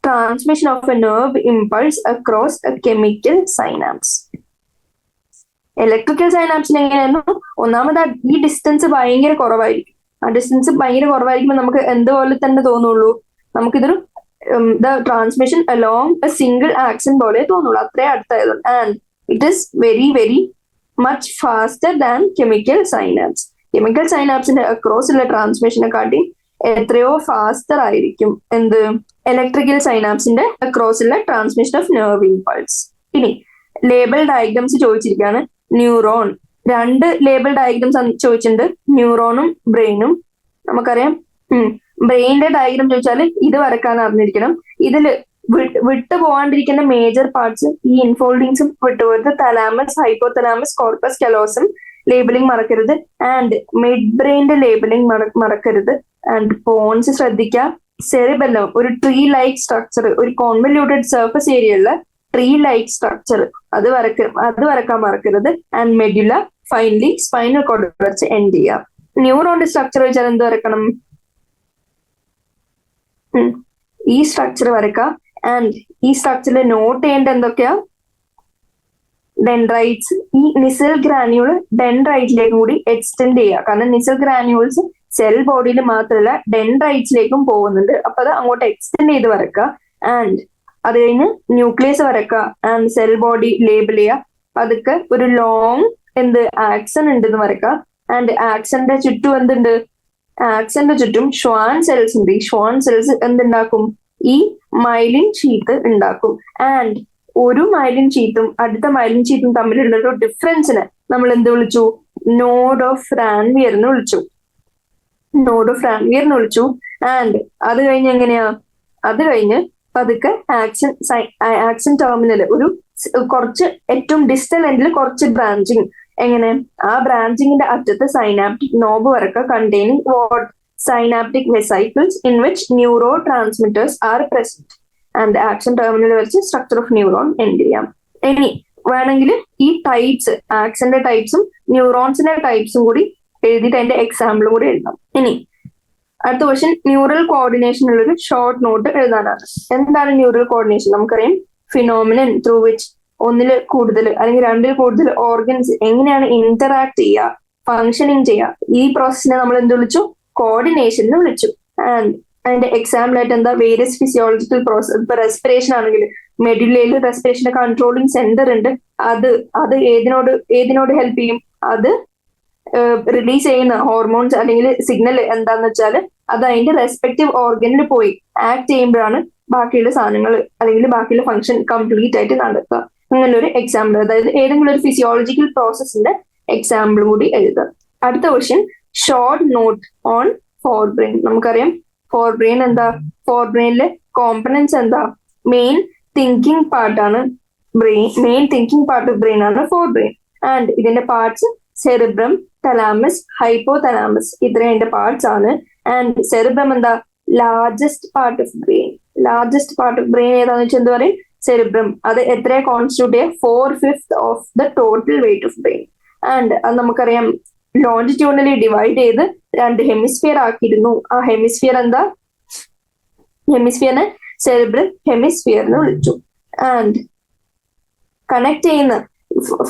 transmission of a nerve impulse across a chemical synapse. Electrical സൈനാപ്സിന് എങ്ങനെയായിരുന്നു, ഒന്നാമത് ഈ ഡിസ്റ്റൻസ് ഭയങ്കര കുറവായിരിക്കും. ആ ഡിസ്റ്റൻസ് ഭയങ്കര കുറവായിരിക്കുമ്പോൾ നമുക്ക് എന്തുപോലെ തന്നെ തോന്നുള്ളൂ, നമുക്കിതൊരു transmission along a single action പോലെ തോന്നുള്ളൂ, അത്രയും അടുത്തായതുകൊണ്ട്. And it is very very much faster than chemical synapse. Chemical സൈനാപ്സിന്റെ അക്രോസ് ഉള്ള ട്രാൻസ്മിഷനെ കാട്ടി എത്രയോ ഫാസ്റ്റർ ആയിരിക്കും ഇലക്ട്രിക്കൽ സൈനാപ്സിന്റെ അക്രോസ് ഉള്ള ട്രാൻസ്മിഷൻ ഓഫ് നെർവ് ഇമ്പൾസ്. ഇനി ലേബൽ ഡയഗ്രംസ് ചോദിച്ചിരിക്കുകയാണ്. ന്യൂറോൺ, രണ്ട് ലേബൽ ഡയഗ്രംസ് ചോദിച്ചിട്ടുണ്ട്, ന്യൂറോണും ബ്രെയിനും. നമുക്കറിയാം ബ്രെയിനിന്റെ ഡയഗ്രം ചോദിച്ചാൽ ഇത് വരക്കാൻ അറിഞ്ഞിരിക്കണം. ഇതില് വിട്ടു പോകാണ്ടിരിക്കുന്ന മേജർ പാർട്സ് ഈ ഇൻഫോൾഡിങ്സും വിട്ടുപോകരുത്. Thalamus, hypothalamus, corpus callosum labelling മറക്കരുത്. ആൻഡ് മിഡ് ബ്രെയിന്റെ ലേബലിംഗ് മറക്കരുത്. ആൻഡ് പോൺസ് ശ്രദ്ധിക്കുക. സെറിബെല്ലം ഒരു ട്രീ ലൈക്ക് സ്ട്രക്ചർ, ഒരു കോൺവല്യൂട്ടഡ് സർഫസ് ഏരിയയുള്ള ട്രീ ലൈക്ക് സ്ട്രക്ചർ, അത് വരക്കാൻ മറക്കരുത്. And medulla, finally spinal cord വരച്ച് എൻഡ് ചെയ്യുക. ന്യൂറോണിന്റെ സ്ട്രക്ചർ വെച്ചാൽ എന്ത് വരക്കണം, ഈ സ്ട്രക്ചർ വരക്കാം. ആൻഡ് ഈ സ്ട്രക്ചറിൽ നോട്ട് ചെയ്യേണ്ട എന്തൊക്കെയാ, ഡെൻഡ്രൈറ്റ്സ്. ഈ നിസൽ ഗ്രാന്യൂൾ ഡെൻഡ്രൈറ്റിലേക്കും കൂടി എക്സ്റ്റെൻഡ് ചെയ്യുക. കാരണം നിസൽ ഗ്രാന്യൂൾസ് സെൽ ബോഡിയിൽ മാത്രമല്ല ഡെൻഡ്രൈറ്റ്സിലേക്കും പോകുന്നുണ്ട്. അപ്പൊ അത് അങ്ങോട്ട് എക്സ്റ്റെൻഡ് ചെയ്ത് വരക്കുക. ആൻഡ് അത് കഴിഞ്ഞ് ന്യൂക്ലിയസ് വരക്കുക. ആൻഡ് സെൽ ബോഡി ലേബിൾ ചെയ്യുക. അതൊക്കെ ഒരു ലോങ് ആക്സൺ ഉണ്ടെന്ന് വരക്കുക. ആൻഡ് ആക്സന്റെ ചുറ്റും ആക്സന്റെ ചുറ്റും ഷ്വാൻ സെൽസ് ഉണ്ട്. ഈ ഷ്വാൻ സെൽസ് എന്തുണ്ടാക്കും, ഈ മൈലിൻ ഷീത്ത് ഉണ്ടാക്കും. ആൻഡ് ഒരു മൈലിൻ ഷീത്തും അടുത്ത മൈലിൻ ഷീത്തും തമ്മിലുള്ള ഒരു ഡിഫറൻസിനെ നമ്മൾ എന്ത് വിളിച്ചു, നോഡ് ഓഫ് റാൻവിയർ എന്ന് വിളിച്ചു. ആൻഡ് അത് കഴിഞ്ഞ് അത് കഴിഞ്ഞ് പതുക്കെ ആക്ഷൻ ടെർമിനൽ കുറച്ച് ഏറ്റവും ഡിസ്റ്റൽ എൻഡിൽ കുറച്ച് ബ്രാഞ്ചിങ്. എങ്ങനെ, ആ ബ്രാഞ്ചിങ്ങിന്റെ അറ്റത്ത് സൈനാപ്റ്റിക് നോബ് വരക്കുക containing synaptic vesicles in which neurotransmitters are present. And action terminal വരച്ച് സ്ട്രക്ചർ ഓഫ് ന്യൂറോൺ എൻഡ് ചെയ്യാം. ഇനി വേണമെങ്കിൽ ഈ ടൈപ്സ്, ആക്സന്റെ ടൈപ്സും ന്യൂറോൺസിന്റെ ടൈപ്സും കൂടി എഴുതിയിട്ട് അതിന്റെ എക്സാമ്പിളും കൂടി എഴുതാം. ഇനി അടുത്ത ക്വസ്റ്റ്യൻ ന്യൂറൽ കോർഡിനേഷൻ ഉള്ളൊരു ഷോർട്ട് നോട്ട് എഴുതാനാണ്. എന്താണ് ന്യൂറൽ കോർഡിനേഷൻ? നമുക്കറിയാം ഫിനോമിനൻ ത്രൂ വിച്ച് ഒന്നിൽ കൂടുതൽ അല്ലെങ്കിൽ രണ്ടിൽ കൂടുതൽ ഓർഗൻസ് എങ്ങനെയാണ് ഇന്ററാക്ട് ചെയ്യുക, ഫങ്ഷനിങ് ചെയ്യുക. ഈ പ്രോസസ്സിനെ നമ്മൾ എന്ത് വിളിച്ചു? കോർഡിനേഷൻ എന്ന് വിളിച്ചു. ആൻഡ് അതിന്റെ എക്സാമ്പിൾ ആയിട്ട് എന്താ? Various physiological process. ഇപ്പൊ റെസ്പിറേഷൻ ആണെങ്കിൽ മെഡുലയിൽ റെസ്പിറേഷന്റെ കൺട്രോളിങ് സെന്റർ ഉണ്ട്. അത് ഏതിനോട് ഹെൽപ്പ് ചെയ്യും? അത് റിലീസ് ചെയ്യുന്ന ഹോർമോൺസ് അല്ലെങ്കിൽ സിഗ്നൽ എന്താന്ന് വെച്ചാൽ അത് അതിന്റെ റെസ്പെക്റ്റീവ് ഓർഗനിൽ പോയി ആക്ട് ചെയ്യുമ്പോഴാണ് ബാക്കിയുള്ള സാധനങ്ങൾ അല്ലെങ്കിൽ ബാക്കിയുള്ള ഫംഗ്ഷൻ കംപ്ലീറ്റ് ആയിട്ട് നടക്കുക. അങ്ങനെ ഒരു എക്സാമ്പിൾ, അതായത് ഏതെങ്കിലും ഒരു ഫിസിയോളജിക്കൽ പ്രോസസ്സിന്റെ എക്സാമ്പിൾ കൂടി എഴുതുക. അടുത്ത question short note on fore brain. നമുക്കറിയാം ഫോർ ബ്രെയിൻ എന്താ? ഫോർ ബ്രെയിനിലെ കോമ്പണൻസ് എന്താ? മെയിൻ തിങ്കിങ് പാർട്ടാണ് main thinking part of brain ആണ് ഫോർ ബ്രെയിൻ. ആൻഡ് ഇതിന്റെ parts cerebrum, thalamus, hypothalamus, ഇത്രയും അതിന്റെ പാർട്സ് ആണ്. ആൻഡ് സെറിബ്രം എന്താ? Largest part of brain. Largest part of brain ഏതാന്ന് വെച്ചാൽ എന്ത് പറയും? സെറിബ്രം. അത് എത്രയെ കോൺസ്റ്റിറ്റ്യൂട്ട് ചെയ്യുക? 4/5 of the total weight of brain. And അത് നമുക്കറിയാം ലോഞ്ചിറ്റ്യൂണലി ഡിവൈഡ് ചെയ്ത് 2 ഹെമിസ്ഫിയർ ആക്കിയിരുന്നു. ആ ഹെമിസ്ഫിയർ എന്താ? ഹെമിസ്ഫിയറിനെ സെറിബ്രൽ ഹെമിസ്ഫിയർ എന്ന് വിളിച്ചു. ആൻഡ് കണക്ട് ചെയ്യുന്ന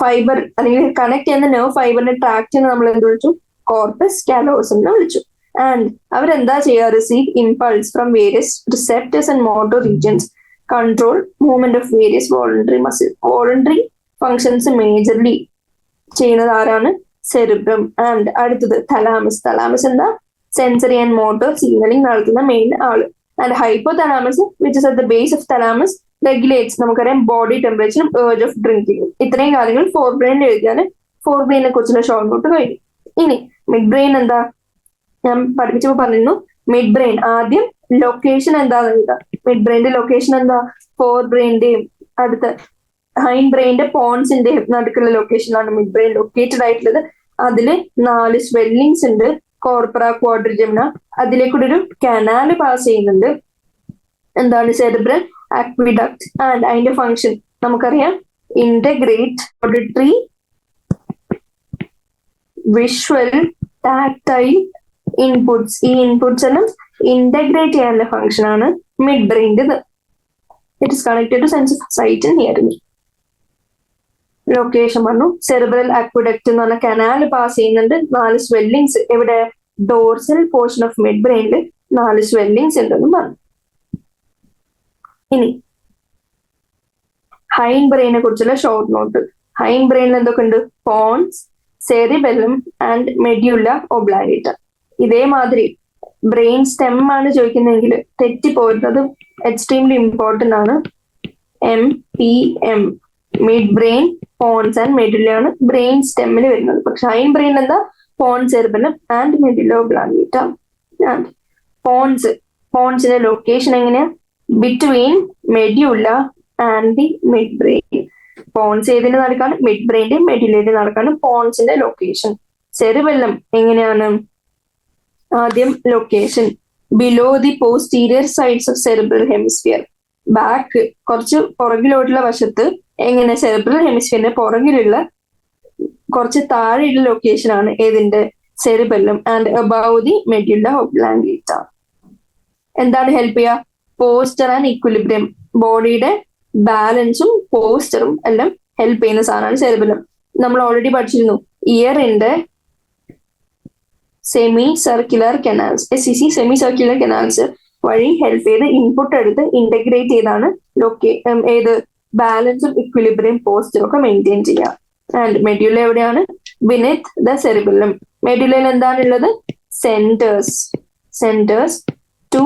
ഫൈബർ അല്ലെങ്കിൽ കണക്ട് ചെയ്യുന്ന നെർവ് ഫൈബറിന്റെ ട്രാക്റ്റിനെ നമ്മൾ എന്ത് വിളിച്ചു? കോർപ്പസ് കാലോസം എന്ന് വിളിച്ചു. ആൻഡ് അവരെന്താ ചെയ്യുക? Receive impulse from various receptors and motor regions, control movement of various voluntary muscle. Voluntary functions majorly ചെയ്യുന്നത് ആരാണ്? സെറിബ്രം. ആൻഡ് അടുത്തത് തലാമസ്. തലാമസ് എന്താ? സെൻസറി ആൻഡ് മോട്ടോർ സിഗ്നലിംഗ് നടത്തുന്ന മെയിൻ ആള്. And hypo thalamus which is at the base of thalamus regulates, നമുക്കറിയാം ബോഡി ടെമ്പറേച്ചറും ഏർജ് ഓഫ് ഡ്രിങ്കിങ്ങും. ഇത്രയും കാര്യങ്ങൾ ഫോർ ബ്രെയിനിൽ എഴുതിയാൽ ഫോർ ബ്രെയിനെ കുറിച്ചുള്ള ഷോർട്ട് നോട്ട് കഴിഞ്ഞു. ഇനി മിഡ് ബ്രെയിൻ എന്താ? ഞാൻ പഠിപ്പിച്ചപ്പോൾ പറഞ്ഞിരുന്നു മിഡ് ബ്രെയിൻ ആദ്യം ലൊക്കേഷൻ എന്താന്ന് എഴുതാം. മിഡ് ബ്രെയിന്റെ ലൊക്കേഷൻ എന്താ? ഫോർ ബ്രെയിന്റെയും അടുത്ത ഹൈൻഡ് ബ്രെയിന്റെ പോൺസിന്റെയും നടുക്കുള്ള ലൊക്കേഷനാണ് മിഡ് ബ്രെയിൻ ലൊക്കേറ്റഡ് ആയിട്ടുള്ളത്. അതില് 4 സ്വെല്ലിങ്സ് ഉണ്ട്. കോർപ്പറ ക്വാഡ്രിജംന, അതിലേക്കൂടെ ഒരു കനാല് പാസ് ചെയ്യുന്നുണ്ട്. എന്താണ്? Cerebral aqueduct. ആൻഡ് അതിന്റെ ഫങ്ഷൻ നമുക്കറിയാം integrate auditory, visual, tactile inputs. ഈ ഇൻപുട്സ് എല്ലാം ഇന്റഗ്രേറ്റ് ചെയ്യാനുള്ള ഫങ്ഷൻ ആണ് മിഡ് ബ്രെയിൻ്റെ. It is connected to sense of sight and hearing. Location പറഞ്ഞു. സെറിബ്രൽ അക്വിഡക്ട് എന്ന് പറഞ്ഞ കനാല് പാസ് ചെയ്യുന്നുണ്ട്. 4 സ്വെല്ലിങ്സ്. എവിടെ? ഡോർസൽ പോർഷൻ ഓഫ് മിഡ് ബ്രെയിനിൽ 4 സ്വെല്ലിങ്സ് ഉണ്ടെന്നും പറഞ്ഞു. ഇനി ഹൈൻഡ് ബ്രെയിനെ കുറിച്ചുള്ള ഷോർട്ട് നോട്ട്. ഹൈൻഡ് ബ്രെയിനിൽ എന്തൊക്കെ ഉണ്ട്? Pons, cerebellum and medulla oblongata. ഇതേമാതിരി ബ്രെയിൻ സ്റ്റെം ആണ് ചോദിക്കുന്നതെങ്കിൽ തെറ്റിപ്പോരുന്നത് എക്സ്ട്രീംലി ഇമ്പോർട്ടന്റ് ആണ്. MPM, mid brain, pons and medulla ആണ് ബ്രെയിൻ സ്റ്റെമ്മിൽ വരുന്നത്. പക്ഷെ ഹൈൻഡ് ബ്രെയിൻ എന്താ? Pons, cerebellum and medulla oblongata. പോൺസിന്റെ ലൊക്കേഷൻ എങ്ങനെയാ? Between medulla and the mid brain. Pons ഏതിന്റെ നടക്കാണ്? മിഡ് ബ്രെയിന്റെ മെഡുലയുടെ നടക്കാണ് പോൺസിന്റെ ലൊക്കേഷൻ. സെറിബെല്ലം എങ്ങനെയാണ്? ആദ്യം location below the posterior sides of cerebral hemisphere. Back കുറച്ച് പുറകിലോട്ടുള്ള വശത്ത്. എങ്ങനെ? സെറിബ്രൽ ഹെമിസ്ഫിയറിന്റെ പുറകിലുള്ള കുറച്ച് താഴെയുള്ള ലൊക്കേഷൻ ആണ് ഏതിന്റെ? Cerebellum. And above the medulla oblongata. എന്താണ് ഹെൽപ്പ് ചെയ്യുക? Poster and equilibrium. ബോഡിയുടെ ബാലൻസും പോസ്റ്ററും എല്ലാം ഹെൽപ്പ് ചെയ്യുന്ന സാധനമാണ് സെറിബെല്ലം. നമ്മൾ ഓൾറെഡി പഠിച്ചിരുന്നു ഇയറിന്റെ semi circular canals, SCC semi circular canals വഴി ഹെൽപ്പ് ചെയ്ത് ഇൻപുട്ട് എടുത്ത് ഇന്റഗ്രേറ്റ് ചെയ്താണ് ഏത് ബാലൻസും ഇക്വിലിബ്രിയം പോസ്റ്ററും ഒക്കെ മെയിൻറ്റെയിൻ ചെയ്യുക. ആൻഡ് മെഡ്യൂല എവിടെയാണ്? ബിനെത്ത് ദ സെറിബെല്ലം. മെഡ്യൂലയിൽ എന്താണുള്ളത്? Centres to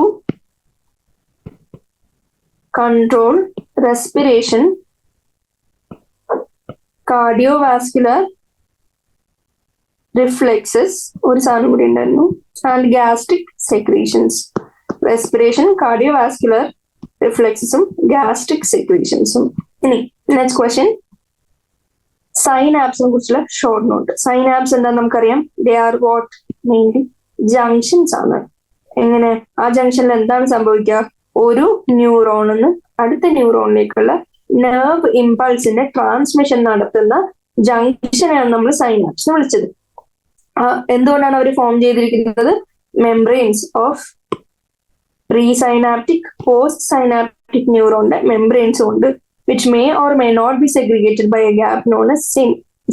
control respiration, cardiovascular reflexes, ഒരു സാധനം കൂടി ഉണ്ടായിരുന്നു, and gastric secretions. Respiration, cardiovascular റിഫ്ലെക്സസും ഗ്യാസ്ട്രിക് സെക്രീഷൻസും. ഇനി നെക്സ്റ്റ് ക്വസ്റ്റ്യൻ സൈനാപ്സിനെ കുറിച്ചുള്ള ഷോർട്ട് നോട്ട്. സൈനാപ്സ് എന്താ നമുക്കറിയാം? They are what? Mainly junctions ആണ്. എങ്ങനെ? ആ ജംഗ്ഷനിൽ എന്താണ് സംഭവിക്കുക? ഒരു ന്യൂറോണിന്ന് അടുത്ത ന്യൂറോണിലേക്കുള്ള നെർവ് ഇമ്പൾസിന്റെ ട്രാൻസ്മിഷൻ നടത്തുന്ന ജംഗ്ഷനെയാണ് നമ്മൾ സൈനാപ്സ് എന്ന് വിളിച്ചത്. എന്തുകൊണ്ടാണ് അവർ ഫോം ചെയ്തിരിക്കുന്നത്? മെംബ്രെയിൻസ് ഓഫ് പ്രീസൈനാപ്റ്റിക് പോസ്റ്റ് സൈനാപ്റ്റിക് ന്യൂറോണിന്റെ മെംബ്രെയിൻസും ഉണ്ട് which may or may not be segregated by a gap known as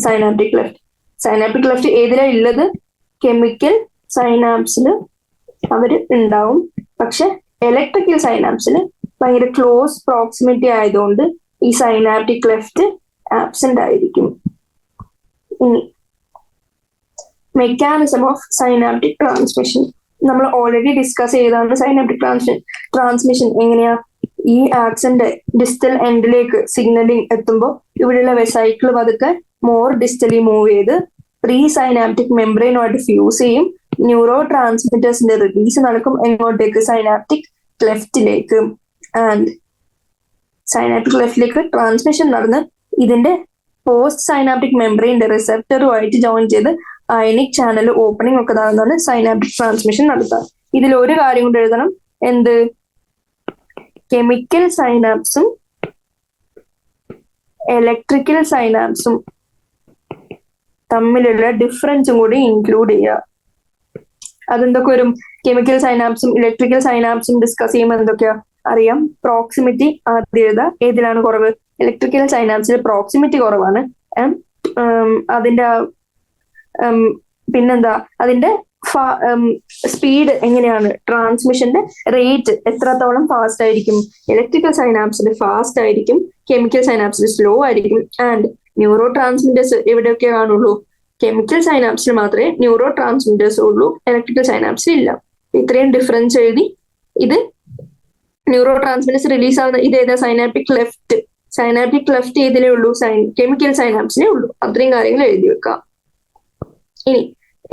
synaptic cleft. Synaptic cleft ഏതിലാ ഉള്ളത്? കെമിക്കൽ സൈനാപ്സിൽ അവർ ഉണ്ടാവും. പക്ഷെ ഇലക്ട്രിക്കൽ സൈനാപ്സിൽ ഭയങ്കര ക്ലോസ് പ്രോക്സിമിറ്റി ആയതുകൊണ്ട് ഈ സൈനാപ്റ്റിക് ക്ലെഫ്റ്റ് ആബ്സെന്റ് ആയിരിക്കും. ഇനി മെക്കാനിസം ഓഫ് സൈനാപ്റ്റിക് ട്രാൻസ്മിഷൻ നമ്മൾ ഓൾറെഡി ഡിസ്കസ് ചെയ്തതാണ്. സൈനാപ്റ്റിക് ട്രാൻസ്മിഷൻ എങ്ങനെയാ? ഈ ആക്സന്റെ ഡിസ്റ്റൽ എൻഡിലേക്ക് സിഗ്നലിംഗ് എത്തുമ്പോൾ ഇവിടെയുള്ള വെസൈക്കിൾ പതുക്കെ മോർ ഡിസ്റ്റലി മൂവ് ചെയ്ത് പ്രീ സൈനാപ്റ്റിക് മെംബ്രെയിനുമായിട്ട് ഫ്യൂസ് ചെയ്യും. ന്യൂറോ ട്രാൻസ്മിറ്റേഴ്സിന്റെ റിലീസ് നടക്കും എങ്ങോട്ടേക്ക്? സൈനാപ്റ്റിക് ക്ലെഫ്റ്റിലേക്ക്. ആൻഡ് സൈനാപ്റ്റിക് ക്ലെഫ്റ്റിലേക്ക് ട്രാൻസ്മിഷൻ നടന്ന് ഇതിന്റെ പോസ്റ്റ് സൈനാപ്റ്റിക് മെംബ്രെയിന്റെ റിസെപ്റ്ററുമായിട്ട് ജോയിൻ ചെയ്ത് അയണിക് ചാനൽ ഓപ്പണിംഗ് ഒക്കെ നടന്നാണ് സൈനാപ്റ്റിക് ട്രാൻസ്മിഷൻ നടത്തുക. ഇതിൽ ഒരു കാര്യം കൊണ്ട് എഴുതണം. എന്ത്? കെമിക്കൽ സൈനാപ്സും ഇലക്ട്രിക്കൽ സൈനാപ്സും തമ്മിലുള്ള ഡിഫറൻസും കൂടി ഇൻക്ലൂഡ് ചെയ്യുക. അതെന്തൊക്കെ വരും? കെമിക്കൽ സൈനാപ്സും ഇലക്ട്രിക്കൽ സൈനാപ്സും ഡിസ്കസ് ചെയ്യുമ്പോൾ എന്തൊക്കെയാ അറിയാം? പ്രോക്സിമിറ്റി ആദ്യം എഴുതുക. ഏതിലാണ് കുറവ്? ഇലക്ട്രിക്കൽ സൈനാപ്സിൽ പ്രോക്സിമിറ്റി കുറവാണ്. അതിന്റെ പിന്നെന്താ? അതിന്റെ സ്പീഡ് എങ്ങനെയാണ്? ട്രാൻസ്മിഷന്റെ റേറ്റ് എത്രത്തോളം ഫാസ്റ്റ് ആയിരിക്കും? ഇലക്ട്രിക്കൽ സൈനാപ്സിൽ ഫാസ്റ്റ് ആയിരിക്കും, കെമിക്കൽ സൈനാപ്സിൽ സ്ലോ ആയിരിക്കും. ആൻഡ് ന്യൂറോ ട്രാൻസ്മിറ്റേഴ്സ് എവിടെയൊക്കെ കാണുള്ളൂ? കെമിക്കൽ സൈനാപ്സിൽ മാത്രമേ ന്യൂറോ ട്രാൻസ്മിറ്റേഴ്സ് ഉള്ളൂ, ഇലക്ട്രിക്കൽ സൈനാപ്സിൽ ഇല്ല. ഇത്രയും ഡിഫറൻസ് എഴുതി. ഇത് ന്യൂറോ ട്രാൻസ്മിറ്റേഴ്സ് റിലീസ് ആവുന്ന ഇത് ഏതാ? Synaptic cleft. സൈനാപ്റ്റിക് ക്ലെഫ്റ്റ് ഏതിലേ ഉള്ളൂ? കെമിക്കൽ സൈനാപ്സിലേ ഉള്ളൂ. അത്രയും കാര്യങ്ങൾ എഴുതി വെക്കാം. ഇനി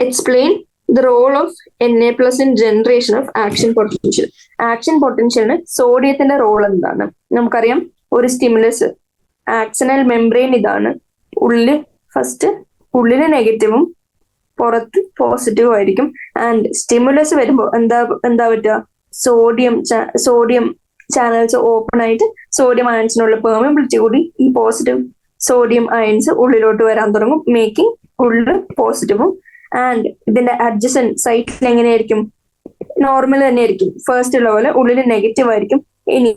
explain the role of Na+ in generation of action potential. Action പൊട്ടൻഷ്യലിന് സോഡിയത്തിന്റെ റോൾ എന്താണ്? നമുക്കറിയാം, ഒരു സ്റ്റിമുലസ് ആക്സണൽ മെംബ്രെയിൻ ഇതാണ്. ഉള്ളില് നെഗറ്റീവും പുറത്ത് പോസിറ്റീവും ആയിരിക്കും. ആൻഡ് സ്റ്റിമുലസ് വരുമ്പോൾ എന്താ പറ്റുക? സോഡിയം ചാനൽസ് ഓപ്പൺ ആയിട്ട് സോഡിയം അയൺസിനുള്ള പെർമിയബിലിറ്റി കൂടി ഈ പോസിറ്റീവ് സോഡിയം അയൺസ് ഉള്ളിലോട്ട് വരാൻ തുടങ്ങും, മേക്കിംഗ് ഉള്ളിൽ പോസിറ്റീവും. ആൻഡ് ഇതിന്റെ അഡ്ജസന്റ് സൈറ്റിൽ എങ്ങനെയായിരിക്കും? നോർമൽ തന്നെ ആയിരിക്കും. ഫസ്റ്റ് ഉള്ള പോലെ ഉള്ളിൽ നെഗറ്റീവ് ആയിരിക്കും. ഇനി